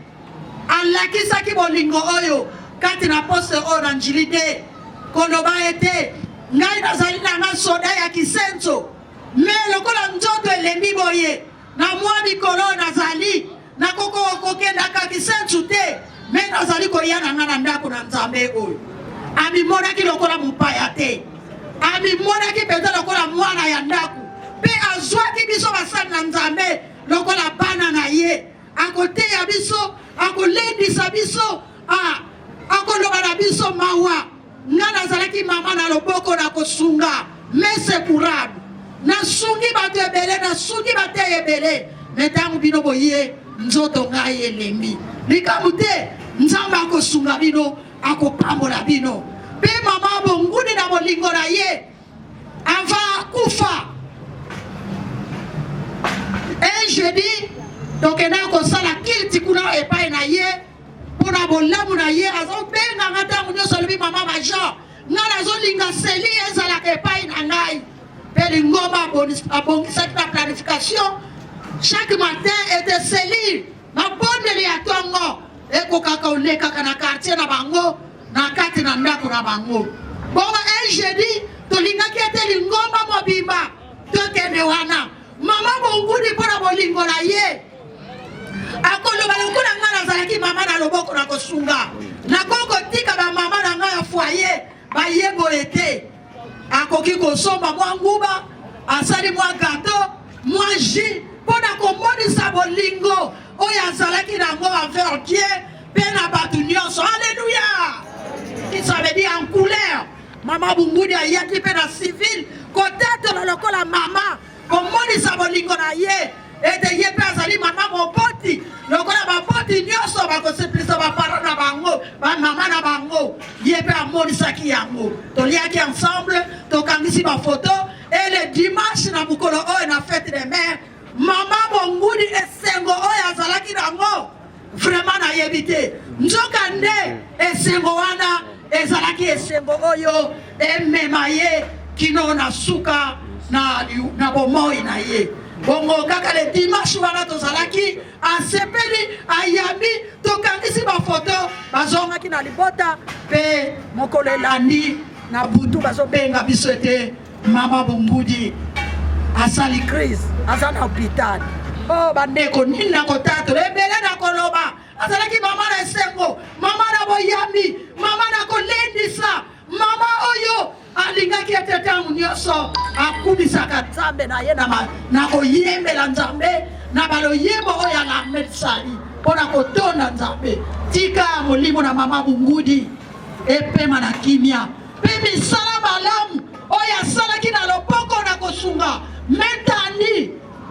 alakisaki bolingo oyo kati na poste oyo na Njilide koloba ete ngai nazali na nga soda ya Kisenzo me lokola nzoto elembi boye na mwa mikolo nazali na koko kokendaka Kisenzo te me nazali koya na nga na ndako na Nzambe oyo. Abimonaki lokola mupaya te, abimonaki penza lokola mwana ya ndako pe azwaki biso basali na Nzambe lokola bana na ye akoteya biso akolendisa biso akoloba na biso mawa. Nga nazalaki mama na loboko na kosunga mese kurabu nasungi bato ebele nasungi bate ebele metangu bino boye nzoto ngai elembi likambo te Nzambe akosunga bino akopambola bino. Pe Mama Bongoudi na bolingo na ye ava kufa jeudi tokenda kosala kilti kuna epai na ye pona bolamu na ye azobenga ntango nyonso alobi mama Jean nga nazolinga seli ezalaka epai na ngai pe lingomba abongisaki na planification chaque matin était seli mabondeli ya tongo ekokaka olekaka na quartier na bango na kati na ndako na bango. Bongo jeudi tolingaki ete lingomba mobimba tokende wana Mama Bongoudi pona bolingo na ye akoloba lokola nga nazalaki mama na loboko na kosunga nakoko tika ba mama na nga ya foyer bayebo ete akoki kosomba mwa nguba asali mwa gato mwa jus mpona komonisa bolingo oyo azalaki nango envers Dieu mpe na bato nyonso. Alléluia. Ça veut dire en couleur. Mama Bungudi ayaki mpe na civil kotatola lokola mama komonisa bolingo na ye ete ye mpe azali mama mopoti lokola bapoti nyonso bakoseplisa bapara na bango bamama na bango ye mpe amonisaki yango. Toliaki ensemble tokangisi bafoto et le dimanche na mokolo oyo na fête des mères mama Bungudi esengo oyo azalaki nango vraiment nayebi te nzoka nde esengo wana ezalaki esengo oyo emema ye kino na suka na bomoi na ye. Bongo kaka le dimanche wana tozalaki asepeli ayambi tokangisi bafoto bazongaki na libota mpe mokolo elandi na butu bazobenga biso ete mama Bungudi asali crise aza na hôpital. Oh bandeko nini na kotatola ebele na koloba azalaki mama na esengo mama na boyambi mama na kolendisa mama oyo alingaki ete ntango nyonso akumisaka nzambe na ye na koyembela nzambe na baloyembo oyo alametisali mpona kotonda nzambe. Tika molimo na mama Bungudi epema na kimia mpe misala malamu oyo asalaki na loboko na kosunga metani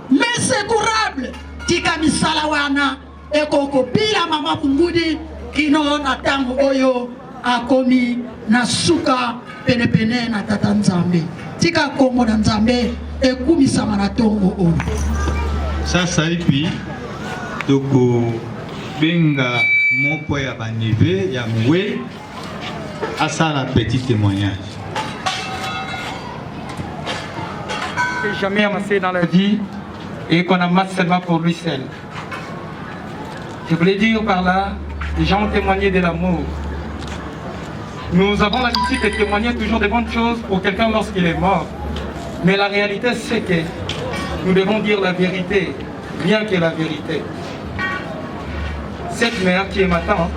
mesekurable. Tika misala wana ekokopila mama Bungudi kino na ntango oyo akomi na suka penepene na tata nzambe. Tika kombo na nzambe ekumisama na tongo oyo. Sasa ipi toko benga moko ya banive ya mwe asala petit témoignage. Jamais amassé dans la vie et qu'on amasse seulement pour lui seul. Je voulais dire par là, les gens ont témoigné de l'amour. Nous avons l'habitude de témoigner toujours de bonnes choses pour quelqu'un lorsqu'il est mort. Mais la réalité, c'est que nous devons dire la vérité, rien que la vérité. Cette mère qui est ma tante,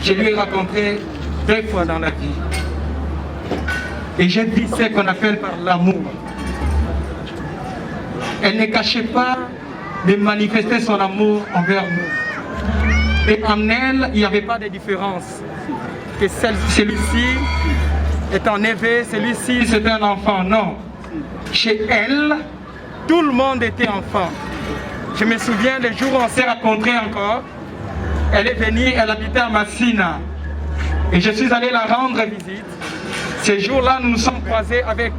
je lui ai rencontré 2 fois dans la vie. Et j'ai dit ce qu'on appelle par l'amour. Elle ne cachait pas de manifester son amour envers nous. Et en elle, il n'y avait pas de différence. Que celui-ci est en éveil, celui-ci c'est un enfant. Non. Chez elle, tout le monde était enfant. Je me souviens le jour où on s'est rencontrés encore. Elle est venue, elle habitait à Massina. Et je suis allé la rendre visite. Ce jour-là, nous nous sommes croisés avec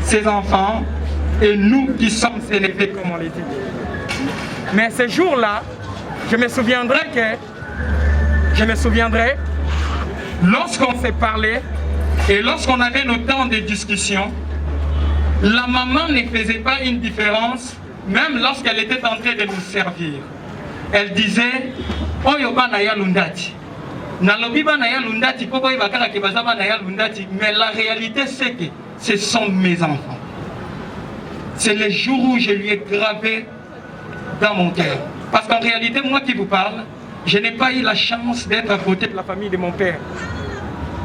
ses enfants et nous qui sommes ses neveux, comme on l'a dit. Mais ce jour-là, je me souviendrai lorsqu'on s'est parlé et lorsqu'on avait nos temps de discussion, la maman ne faisait pas une différence, même lorsqu'elle était en train de nous servir. Elle disait, Oyo banaya lundati. Nalobi banaya lundati, poko ibakara kebaza banaya lundati. Mais la réalité, c'est que ce sont mes enfants. C'est le jour où je lui ai gravé dans mon cœur. Parce qu'en réalité, moi qui vous parle, je n'ai pas eu la chance d'être à côté de la famille de mon père.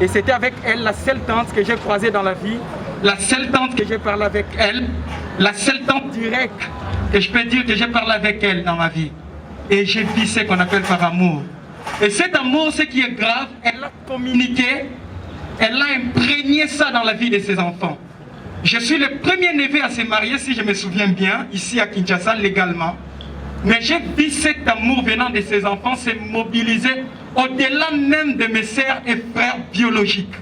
Et c'était avec elle, la seule tante que j'ai croisée dans la vie, la seule tante que j'ai parlé avec elle, la seule tante directe que je peux dire que j'ai parlé avec elle dans ma vie. Et j'ai vu ce qu'on appelle par amour. Et cet amour, ce qui est grave, elle a communiqué, elle a imprégné ça dans la vie de ses enfants. Je suis le premier neveu à se marier, si je me souviens bien, ici à Kinshasa, légalement. Mais j'ai vu cet amour venant de ses enfants se mobiliser au-delà même de mes sœurs et frères biologiques.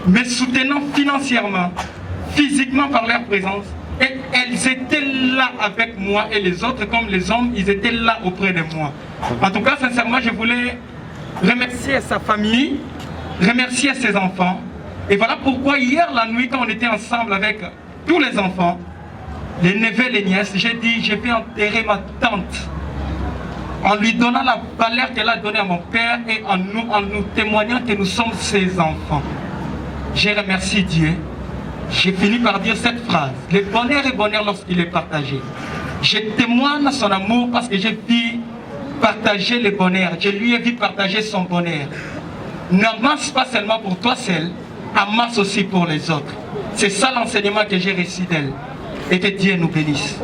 Me soutenant financièrement, physiquement par leur présence. Et elles étaient là avec moi et les autres, comme les hommes, ils étaient là auprès de moi. En tout cas, sincèrement, je voulais remercier sa famille, remercier ses enfants. Et voilà pourquoi hier, la nuit, quand on était ensemble avec tous les enfants, les neveux, les nièces, j'ai dit, je vais enterrer ma tante en lui donnant la valeur qu'elle a donnée à mon père et en nous témoignant que nous sommes ses enfants. Je remercie Dieu. J'ai fini par dire cette phrase. Le bonheur est bonheur lorsqu'il est partagé. Je témoigne son amour parce que j'ai vu partager le bonheur. Je lui ai vu partager son bonheur. n'amasse pas seulement pour toi seul, amasse aussi pour les autres. C'est ça l'enseignement que j'ai reçu d'elle. Et que Dieu nous bénisse.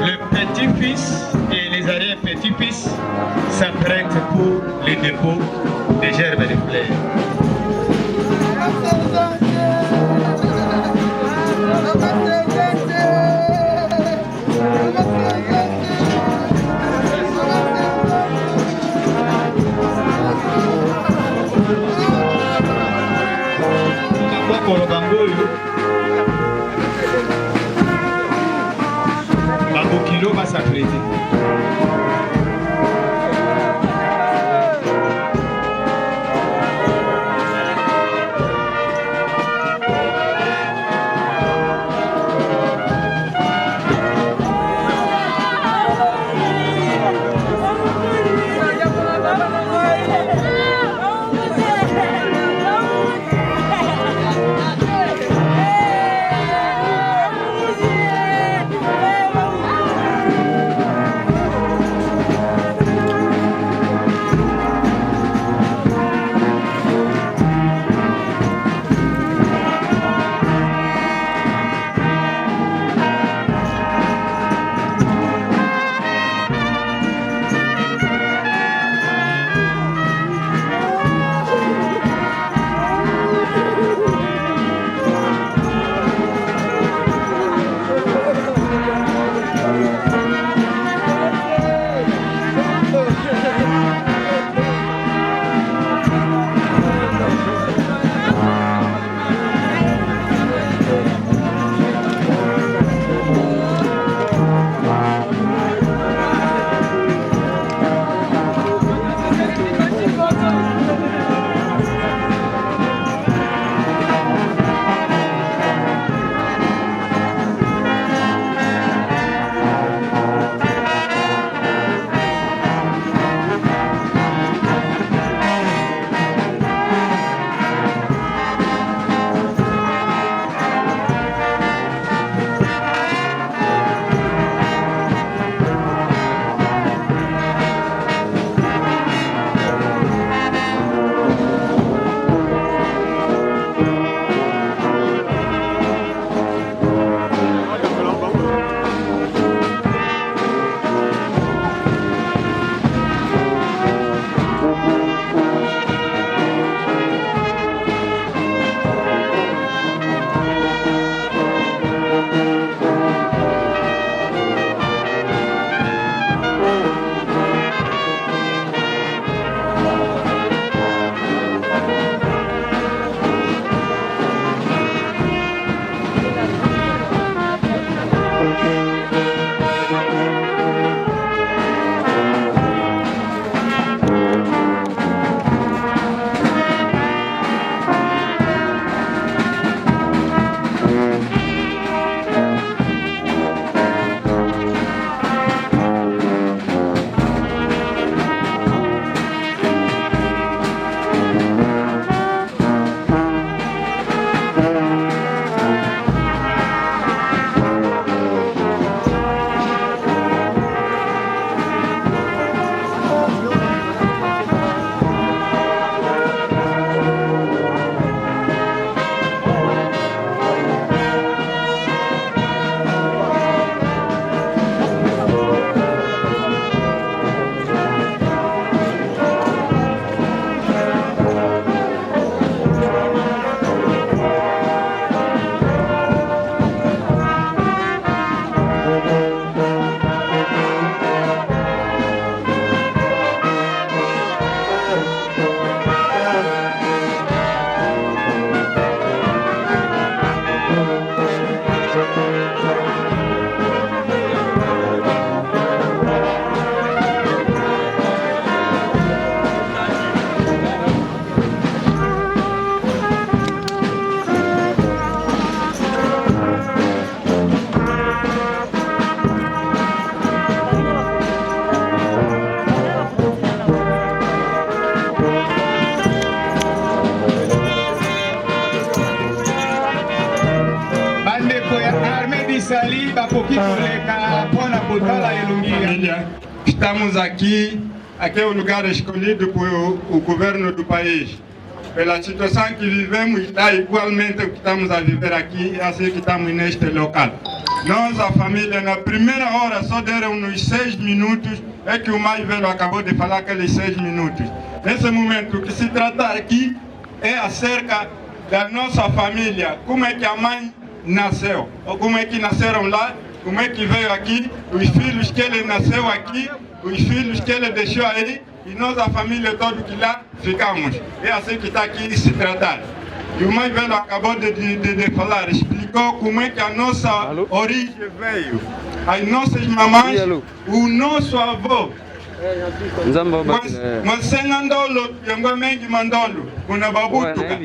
Le petit-fils et les arrière-petits-fils s'apprêtent pour les dépôts des gerbes de fleurs. Kilo va s'apprêter. Família, estamos aqui é o lugar escolhido pelo governo do país. Pela situação que vivemos, está igualmente o que estamos a viver aqui, assim que estamos neste local. Nós, a família, na primeira hora, só deram-nos 6 minutos, é que o mais velho acabou de falar aqueles 6 minutos. Nesse momento, o que se trata aqui é acerca da nossa família, como é que a mãe nasceu, ou como é que nasceram lá, como é que veio aqui, os filhos que ele nasceu aqui, os filhos que ele deixou aí, e nós, a família toda que lá ficamos. É assim que está aqui se tratar. E o mais velho acabou de falar, explicou como é que a nossa origem veio. As nossas mamães, o nosso avô. Mas sem andolo, yango mengi mandolo, kuna babutuka.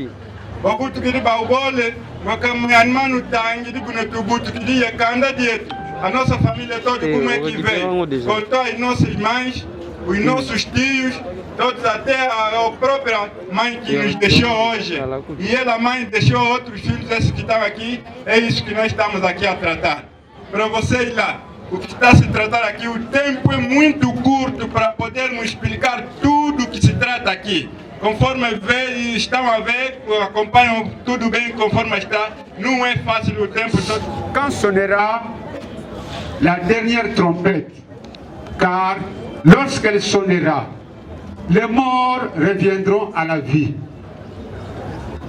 Babutuka di baubole, wakamanmanu tangi di kuna tubutuka di yakanda dietu. A nossa família toda como é que veio. Contou as nossas mães, os nossos tios, todos até a própria mãe que nos deixou hoje. E ela, mãe, deixou outros filhos, esses que estão aqui. É isso que nós estamos aqui a tratar. Para vocês lá, o que está a se tratar aqui, o tempo é muito curto para podermos explicar tudo o que se trata aqui. Conforme estão a ver, acompanham tudo bem conforme está. Não é fácil o tempo todo. Quand sonnera la dernière trompette, car lorsqu'elle sonnera, les morts reviendront à la vie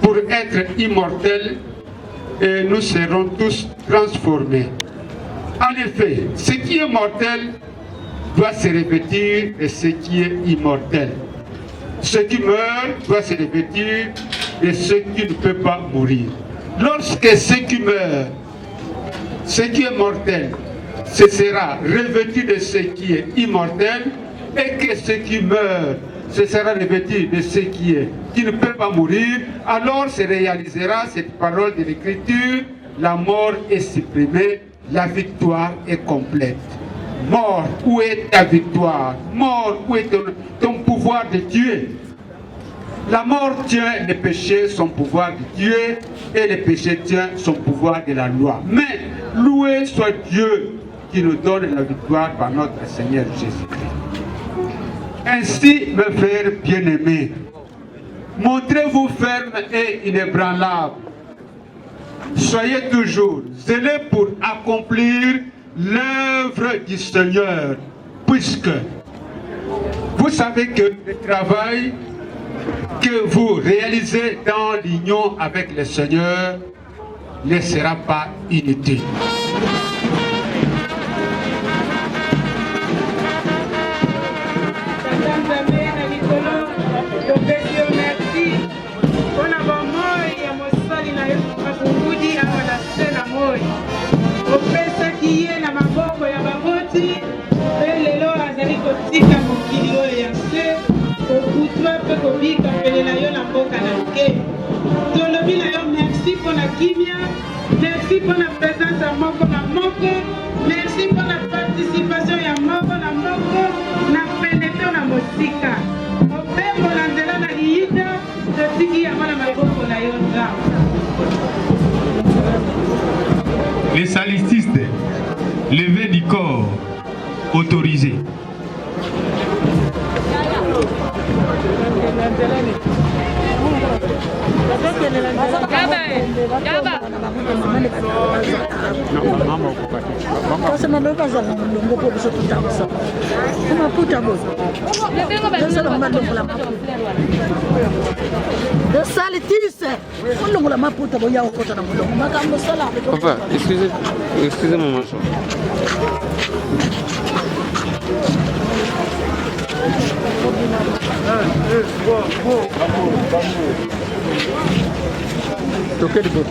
pour être immortels et nous serons tous transformés. En effet, ce qui est mortel doit se revêtir de ce qui est immortel. Ce qui meurt doit se revêtir de ce qui ne peut pas mourir. Lorsque ce qui meurt, ce qui est mortel, ce sera revêtu de ce qui est immortel, et que ce qui meurt, ce sera revêtu de ce qui ne peut pas mourir, alors se réalisera cette parole de l'Écriture, la mort est supprimée, la victoire est complète. Mort, où est ta victoire? Mort, où est ton pouvoir de tuer? La mort tient le péché, son pouvoir de tuer, et le péché tient son pouvoir de la loi. Mais loué soit Dieu qui nous donne la victoire par notre Seigneur Jésus-Christ. Ainsi, mes frères bien-aimés, montrez-vous fermes et inébranlables. Soyez toujours zélés pour accomplir l'œuvre du Seigneur, puisque vous savez que le travail que vous réalisez dans l'union avec le Seigneur ne sera pas inutile. opesaki ye na maboko ya baboti mpe lelo azali kotika mokili oyo ya se kokutwa mpe kobika pene na yo na mboka na nke tolobi na yo merci mpo na kimia, merci mpo na présence ya moko na moko, merci mpo na participation ya moko na moko na pene to na mosika opembola nzela na liyita totiki yango na maboko na yo nzambe. Les salicistes, levée du corps, autorisé. Papa, excusez-moi, machin. Toquez le bout.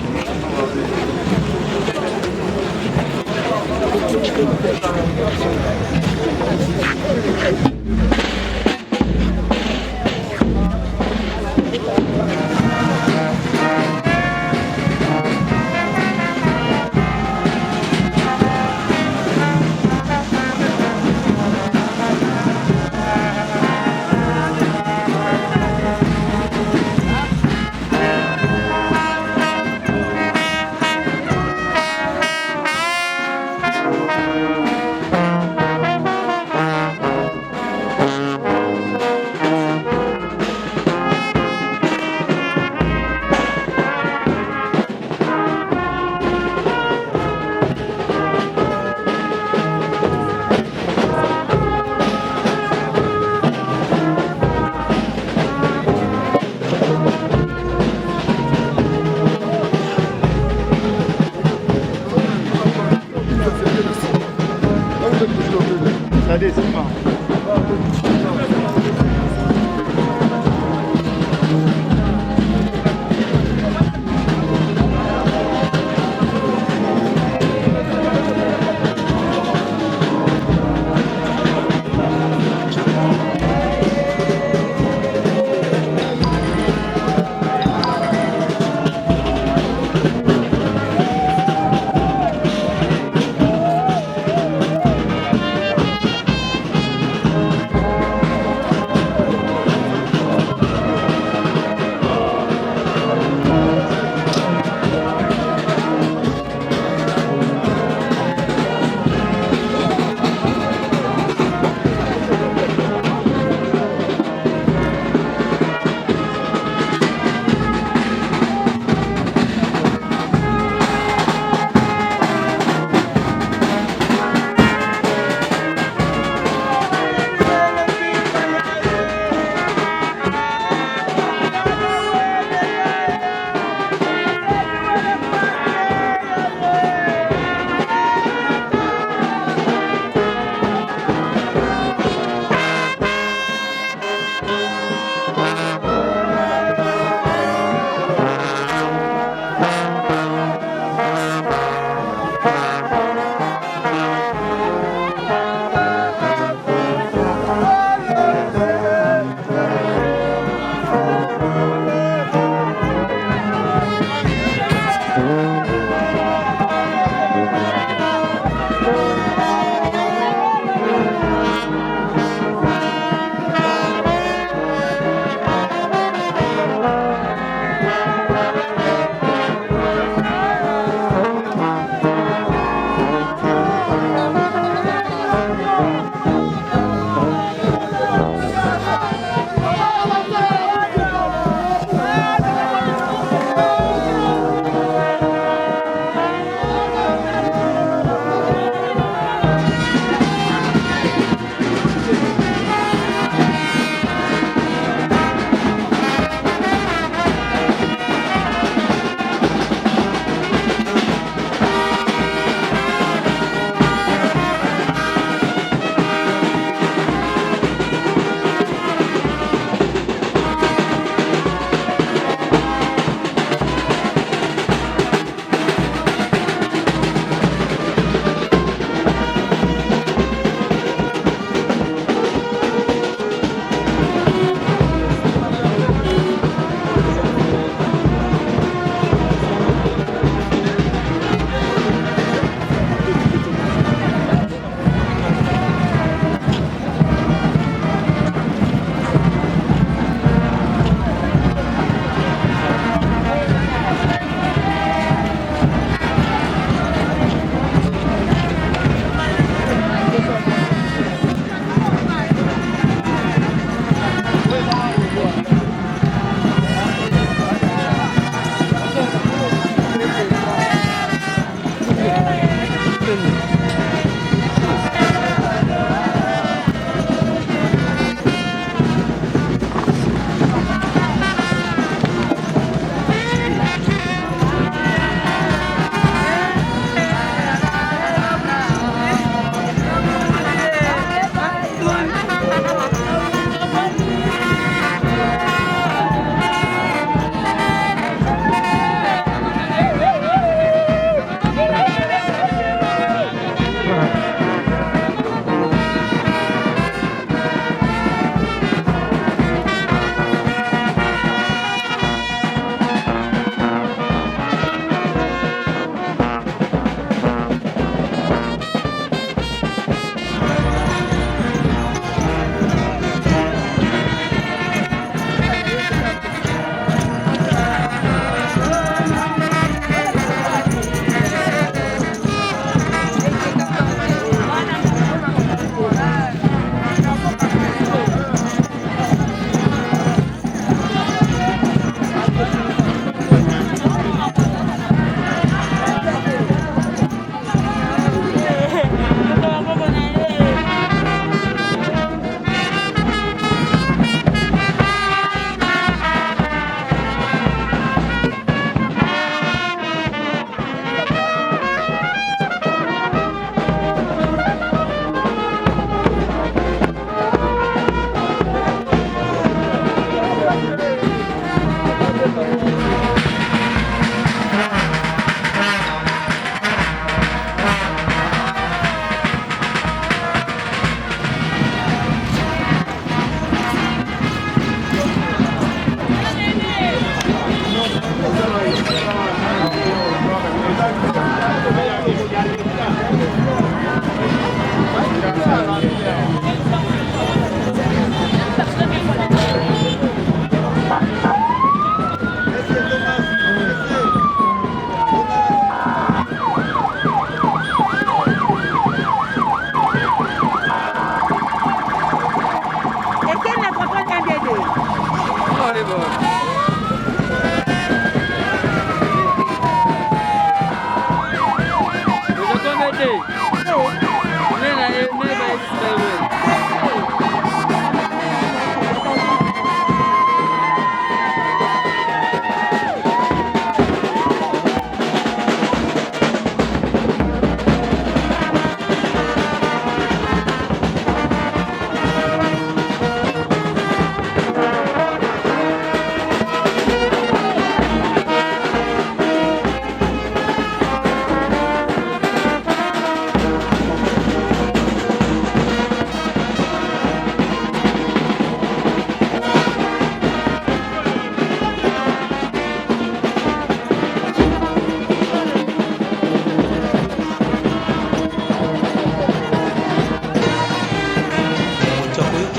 La décision.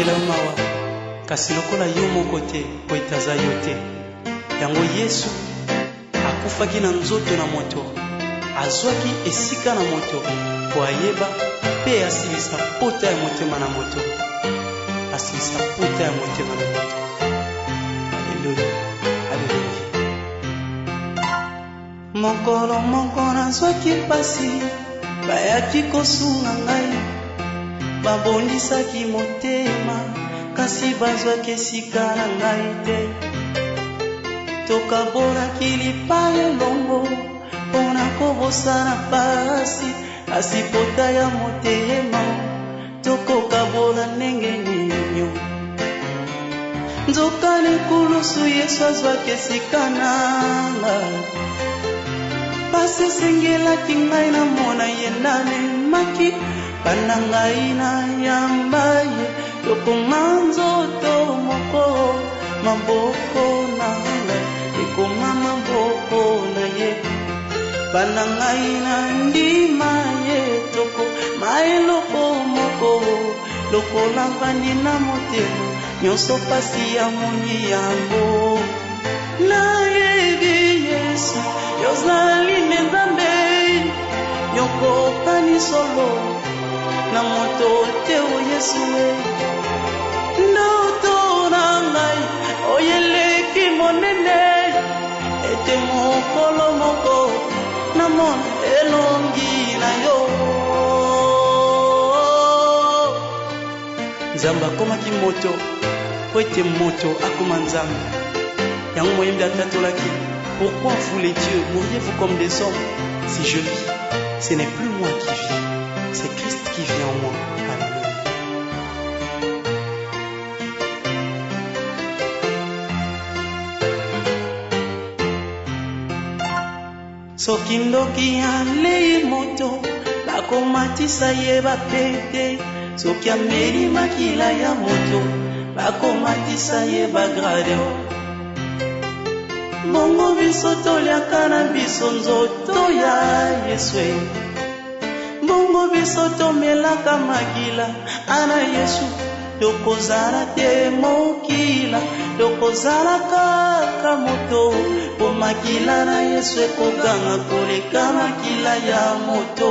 natikela mawa kasi lokola yo moko te po etaza yo te yango Yesu akufaki na nzoto na moto azwaki esika na moto po ayeba pe asilisa pota ya motema na moto asilisa pota ya motema na moto. Haleluya, haleluya. Mokolo moko nazwaki pasi bayaki kosunga ngai babondisaki motema kasi bazwaki esika na ngai te tokabolaki lipa elongo mpona kobosana pasi kasi pota ya motema tokokabola ndenge nini nzokani kulusu Yesu azwaki esika na ngai pasi esengelaki ngai namona ye namemaki banda ngai na yamba ye tokoma nzoto moko maboko na ngai ekoma maboko na ye banda ngai na ndima ye tokoma eloko moko lokola vandi na motema nyonso pasi ya moni yango nayebi Yesu yozali nzambe yokokani solo na moto te o Yesu ndoto na ngai oyeleki monene ete mokolo moko na mona elongi na yo nzambe akomaki moto po ete moto akoma nzambe yango moyembi atatolaki. Pourquoi vous les dieux mouriez-vous comme des hommes? Si je vis, ce n'est plus moi qui vis, c'est Christ qui vit en moi. Alléluia. Soki ndoki alei moto bakomatisa ye bapete soki ameli makila ya moto bakomatisa ye bagrade bongo biso toliaka na biso nzoto ya Yesu bongo biso tomelaka makila ana Yesu tokozala te mokila tokozala kaka moto po makila na Yesu ekoganga koleka makila ya moto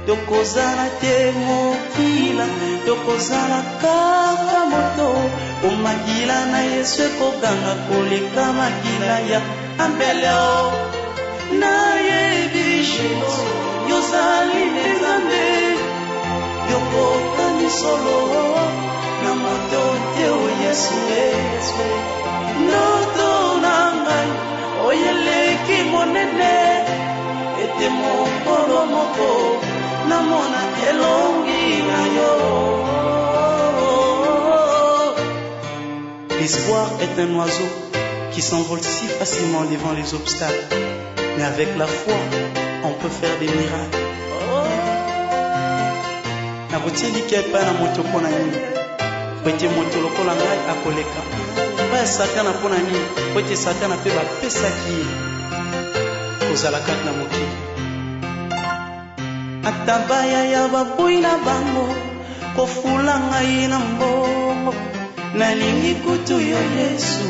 tokozala te mokila tokozala kaka moto po makila na Yesu ekoganga koleka makila ya ambeleo nayebi Yesu yozali nzambe yokokani solo na moto te o Yesu ndoto na ngai oyeleki monene ete mokolo moko namona elongi na yo. L'espoir est un oiseau qui s'envole si facilement devant les obstacles, mais avec la foi on peut faire des miracles. Nakotieli kepa na moto pona nini pete moto lokola ngai akoleka pa satana pona nini pete satana pe bapesaki kozala kaka na mokili atabaya ya baboyi na bango kofula ngai na mbongo nalingi kutu yo Yesu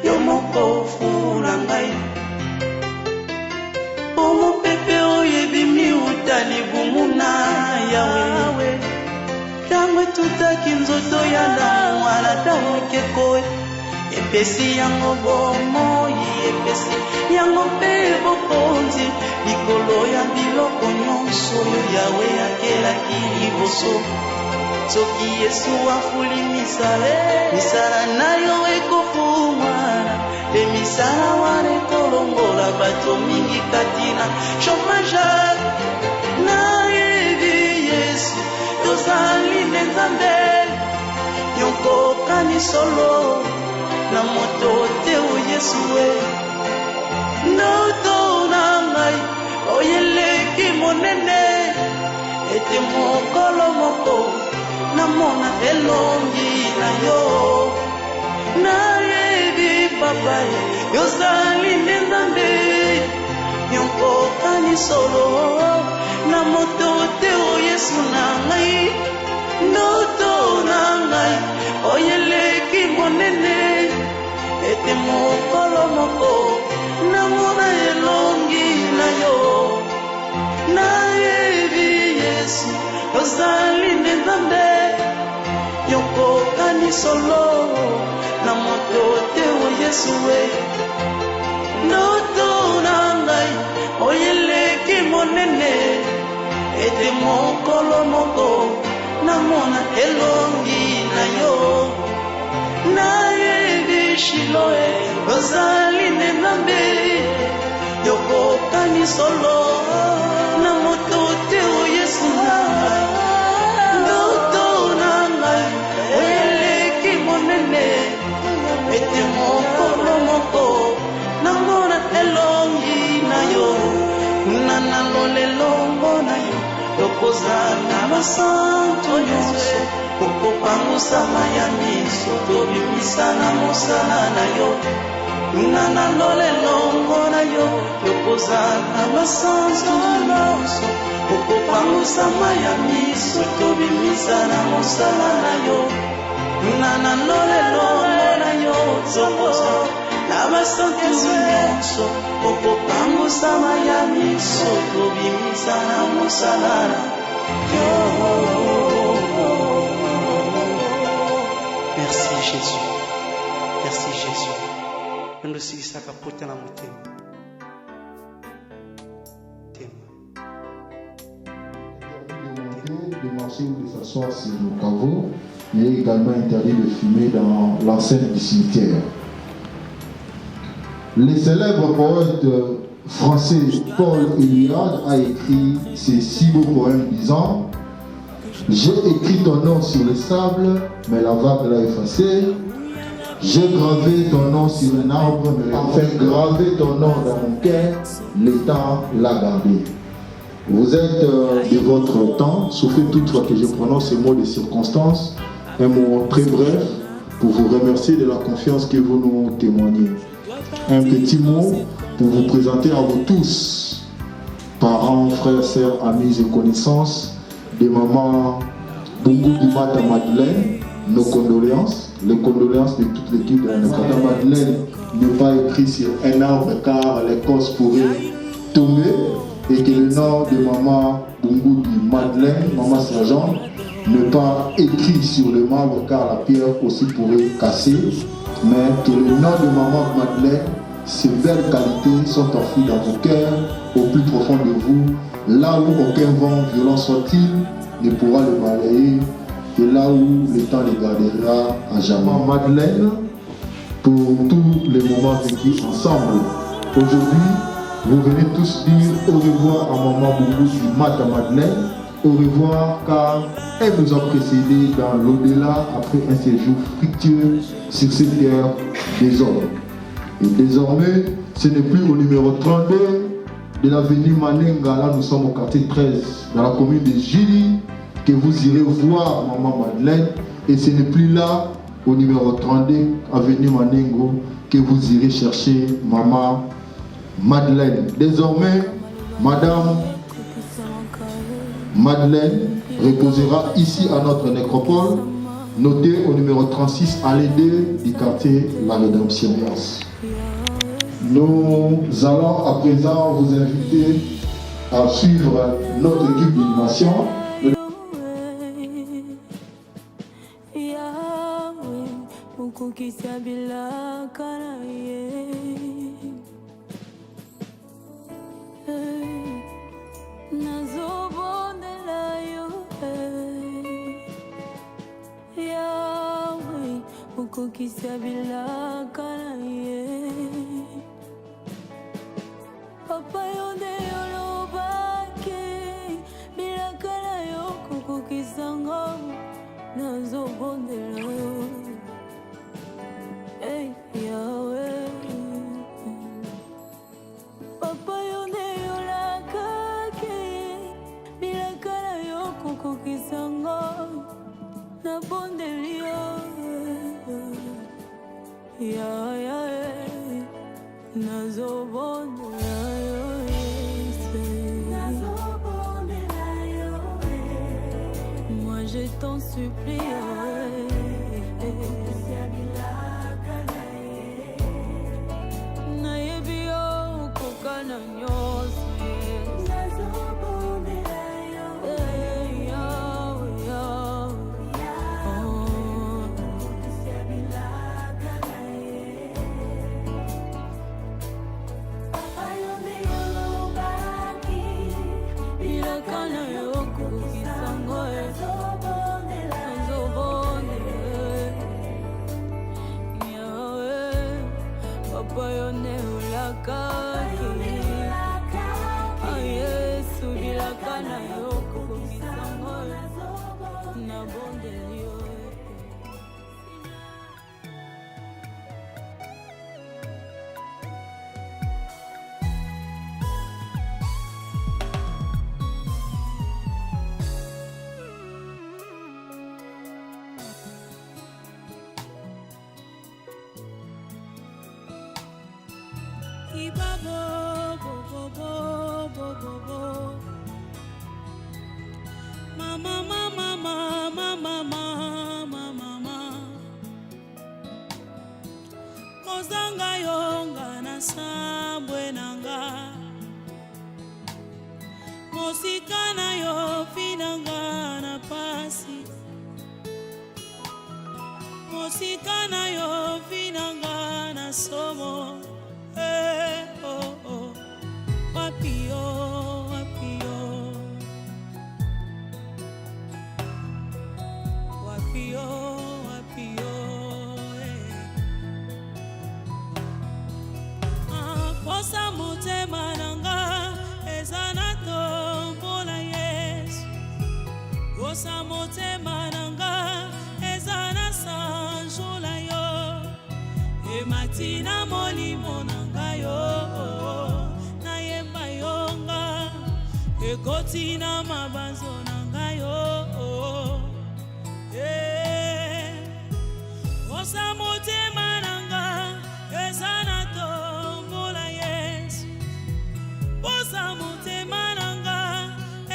yo moko fula ngai omo pepe oyebimi utali bumuna yawe tango tutaki nzoto ya ndamu ala tango kekoe epesi yango bomoi epesi yango mpe bokonzi likolo ya biloko nyonso oyo yawe akelaki liboso soki Yesu afuli misala na yo ekofungwana emisala wana ekolongola bato mingi kati na chômage nayebi Yesu tozali nzambe yokokani solo na moto te o Yesu ndoto na ngai oyeleki monene ete mokolo moko namona elongi na yo nayebi papa yozali nzambe yokokani solo na moto te o Yesu na ngai ndoto na ngai ete mokolo moko namona elongi na yo nayebi Yesu ozali nde Nzambe yokokani solo na moto te o Yesu we ndoto na ngai oyeleki monene ete mokolo moko namona elongi na yo nayebi Shiloe ozali nde Nzambe yokokani solo na moto te o Yesu ndoto na ngai oyeleki monene ete mokolo moko namona elongi na yo nana lolelongo na yo yokozala basanto nyonso okopangusa maya miso tobimisa na mosala na yo nana lolelongo na yo yokozala basanto nyonso okopangusa maya miso tobimisa na mosala na yo nana lolelongo na yo zokoza na basanto nyonso okopangusa maya miso tobimisa na mosala na yo. Merci Jésus, merci Jésus. Ndosikisaka pota na motema. De marcher ou de s'asseoir sur le caveau. Il est également interdit de fumer dans l'enceinte du cimetière. Le célèbre poète français Paul Éluard a écrit ces 6 beaux poèmes disant: j'ai écrit ton nom sur le sable, mais la vague l'a effacé. J'ai gravé ton nom sur un arbre, mais enfin gravé ton nom dans mon cœur, le temps l'a gardé. Vous êtes de votre temps, sauf toutefois que je prononce ces mots de circonstance, un mot très bref pour vous remercier de la confiance que vous nous témoignez. Un petit mot pour vous présenter à vous tous, parents, frères, sœurs, amis et connaissances, de maman Bungu Dumata Madeleine, nos condoléances, les condoléances de toute l'équipe de la Nekata. Madeleine n'est pas écrit sur un arbre car l'écorce pourrait tomber et que le nom de maman Bungu Madeleine, maman sergent, n'est pas écrit sur le marbre car la pierre aussi pourrait casser, mais que le nom de maman Madeleine, ses belles qualités sont enfouies dans vos cœurs, au plus profond de vous, là où aucun vent violent soit-il ne pourra le balayer, et là où le temps les gardera à jamais. Madeleine, pour tous les moments vécus ensemble. Aujourd'hui, vous venez tous dire au revoir à maman Bungu Dumata Madeleine, au revoir car elle nous a précédés dans l'au-delà après un séjour fructueux sur cette terre des hommes. Et désormais, ce n'est plus au numéro 32 de l'avenue Manenga, là nous sommes au quartier 13, dans la commune de Gili, que vous irez voir maman Madeleine. Et ce n'est plus là, au numéro 32, avenue Manengo, que vous irez chercher maman Madeleine. Désormais, madame Madeleine reposera ici à notre nécropole, notée au numéro 36, allée 2 du quartier La Rédemption. Nous allons à présent vous inviter à suivre notre équipe d'animation. Papa yonde yolobake bilakala yo kukukisanga nazobondela yo hey Yahweh Papa yonde yolakake bilakala yo kukukisanga nabondeli yo Yahweh nazobondela moi je t'en supplie liba bo bo bo bo bo bo bo. Mama mama mama mama mama. Kozanga yonga na sambwe nanga. Mosika na yo finanga na pasi. Mosika na yo finanga na somo. Oh oh. Wapio wapio. Wapio wapio. Posa motema nanga ezana tombola Yesu. Posa motema nanga ezana sanjola yo. E matina molimo nanga yo. Na yemba yonga. E kotina mabanzo nanga yo. Posa motema nanga ezana tombola Yesu. Posa motema nanga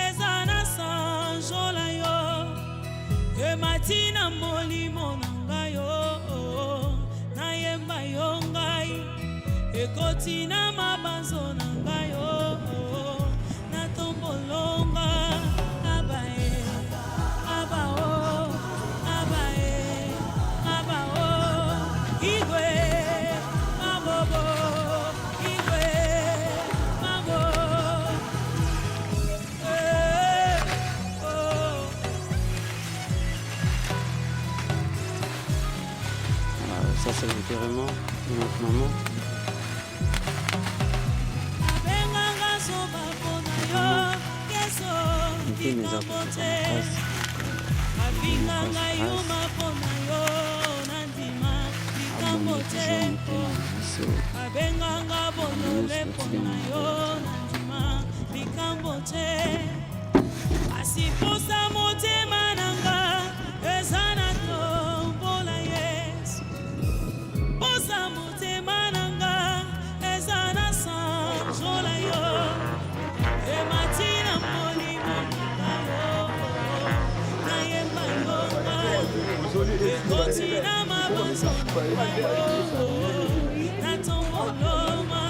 ezana sanjola yo. E matina molimo nanga yo. Na yemba yongai. E kotina mabanzo nanga yo. Na tombolonga abae abao abae abao igwe mabobo igwe mabo Ça c'est littéralement notre maman. Mes Abinganga yuma pona yo nandima likambo tempo. Abenganga bonole pona yo nandima likambo tempo. Asiposa motema nanga ezana tombola Yesu. Posa motema nanga ezana sanjola yo. E matina molimo nanga yo. Na yemba yonga. E kotina mabanzo nanga yo. Na tomboloma.